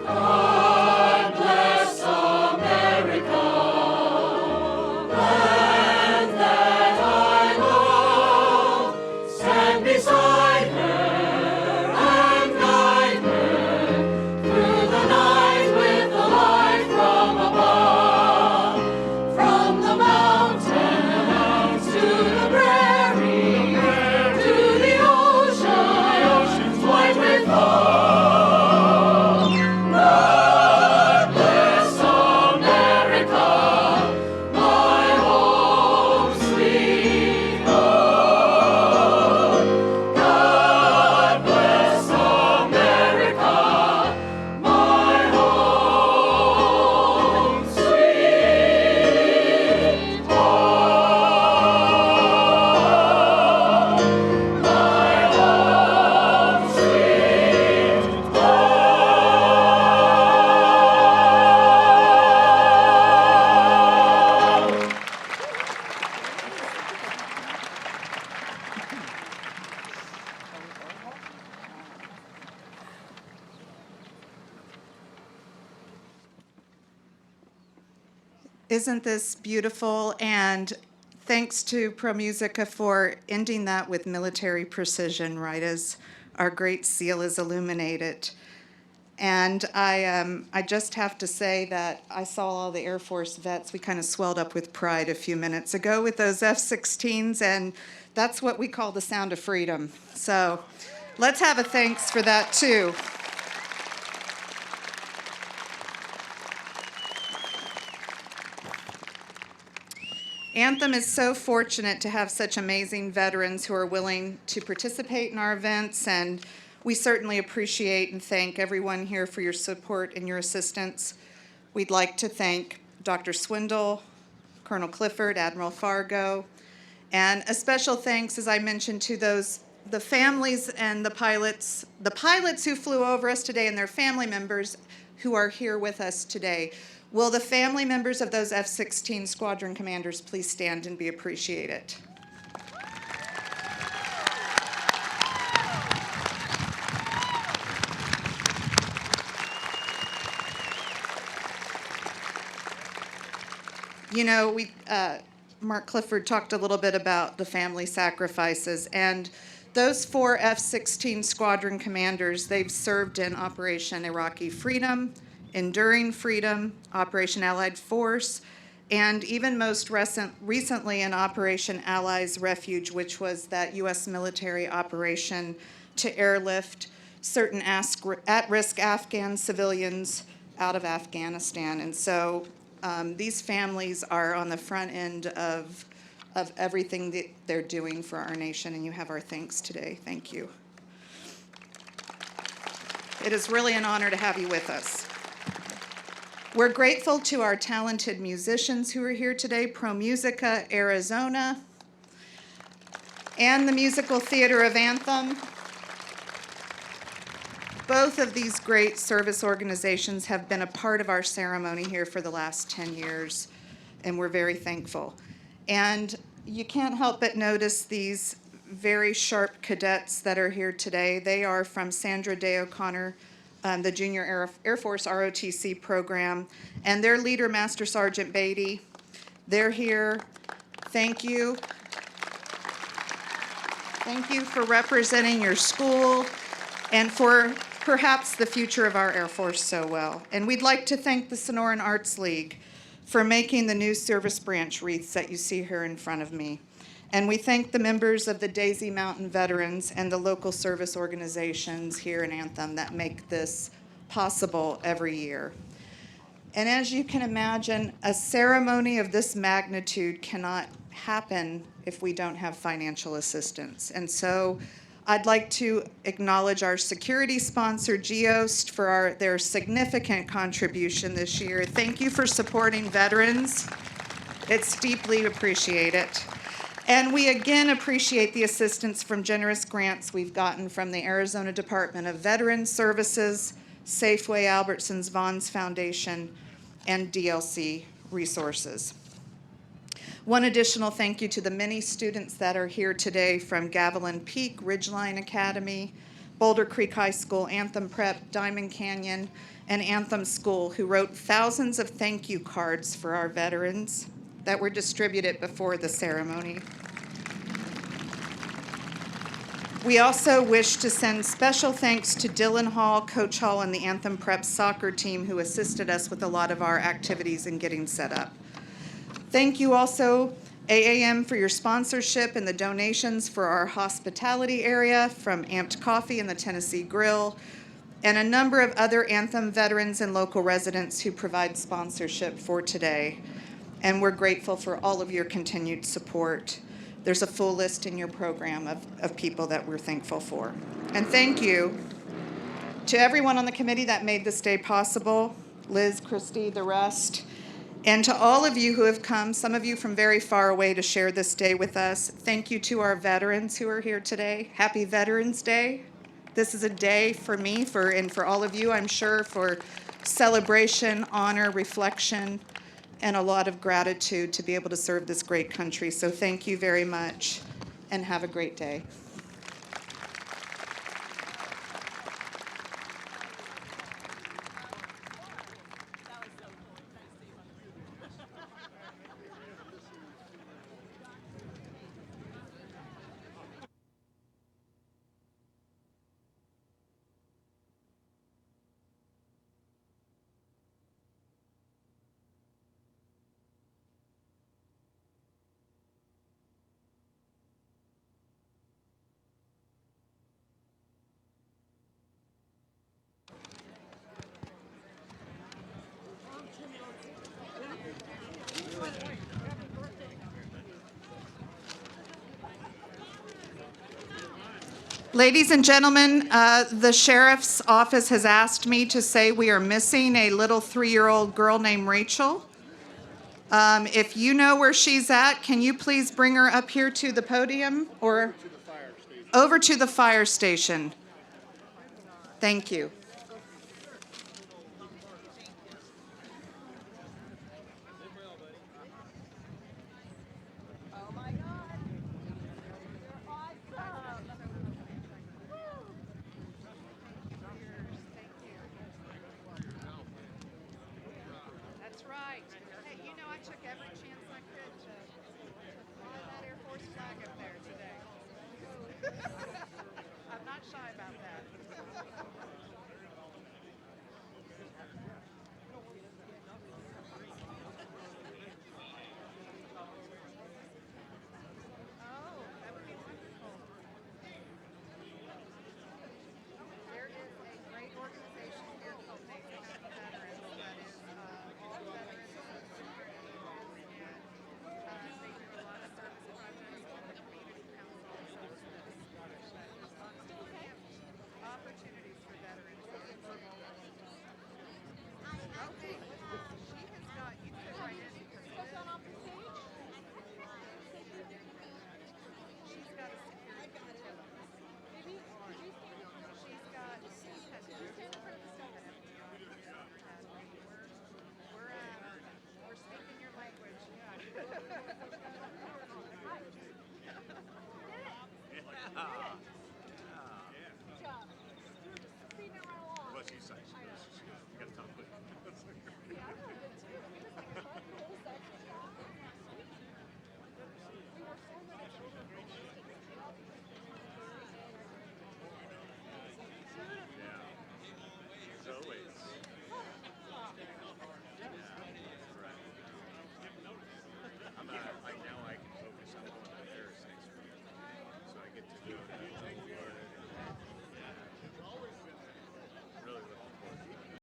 God bless America, land that I love. Stand beside her and guide her through the night with the light from above. From the mountains to the prairie, to the oceans white with foam. God bless America, my home sweet home. God bless America, my home sweet home. My home sweet Isn't this beautiful? And thanks to ProMusica for ending that with military precision, right as our great seal is illuminated. And I just have to say that I saw all the Air Force vets. We kind of swelled up with pride a few minutes ago with those F-16s, and that's what we call the sound of freedom. So let's have a thanks for that, too. Anthem is so fortunate to have such amazing veterans who are willing to participate in our events, and we certainly appreciate and thank everyone here for your support and your assistance. We'd like to thank Dr. Swindle, Colonel Clifford, Admiral Fargo, and a special thanks, as I mentioned, to the families and the pilots who flew over us today and their family members who are here with us today. Will the family members of those F-16 squadron commanders please stand and be appreciated? You know, Mark Clifford talked a little bit about the family sacrifices, and those 4 F-16 squadron commanders, they've served in Operation Iraqi Freedom, Enduring Freedom, Operation Allied Force, and even most recently in Operation Allies Refuge, which was that U.S. military operation to airlift certain at-risk Afghan civilians out of Afghanistan. And so these families are on the front end of everything that they're doing for our nation, and you have our thanks today. Thank you. It is really an honor to have you with us. We're grateful to our talented musicians who are here today, ProMusica Arizona, and the Musical Theater of Anthem. Both of these great service organizations have been a part of our ceremony here for the last 10 years, and we're very thankful. And you can't help but notice these very sharp cadets that are here today. They are from Sandra Day O'Connor, the Junior Air Force ROTC program, and their leader, Master Sergeant Beatty. They're here. Thank you. Thank you for representing your school and for perhaps the future of our Air Force so well. And we'd like to thank the Sonoran Arts League for making the new service branch wreaths that you see here in front of me. And we thank the members of the Daisy Mountain Veterans and the local service organizations here in Anthem that make this possible every year. And as you can imagine, a ceremony of this magnitude cannot happen if we don't have financial assistance. And so I'd like to acknowledge our security sponsor, Geost, for their significant contribution this year. Thank you for supporting veterans. It's deeply appreciated. And we again appreciate the assistance from generous grants we've gotten from the Arizona Department of Veterans Services, Safeway, Albertsons, Vaughn's Foundation, and DLC Resources. One additional thank you to the many students that are here today from Gavilan Peak, Ridgeline Academy, Boulder Creek High School, Anthem Prep, Diamond Canyon, and Anthem School, who wrote thousands of thank you cards for our veterans that were distributed before the ceremony. We also wish to send special thanks to Dylan Hall, Coach Hall, and the Anthem Prep soccer team who assisted us with a lot of our activities and getting set up. Thank you also, AAM, for your sponsorship and the donations for our hospitality area from Amped Coffee and the Tennessee Grill, and a number of other Anthem veterans and local residents who provide sponsorship for today. And we're grateful for all of your continued support. There's a full list in your program of people that we're thankful for. And thank you to everyone on the committee that made this day possible, Liz, Christy, the rest, and to all of you who have come, some of you from very far away, to share this day with us. Thank you to our veterans who are here today. Happy Veterans Day. This is a day for me, and for all of you, I'm sure, for celebration, honor, reflection, and a lot of gratitude to be able to serve this great country. So thank you very much, and have a great day. Ladies and gentlemen, the sheriff's office has asked me to say we are missing a little 3-year-old girl named Rachel. If you know where she's at, can you please bring her up here to the podium or over to the fire station? Thank you. That's right. Hey, you know I took every chance I could to fly that Air Force flag up there today. I'm not shy about that.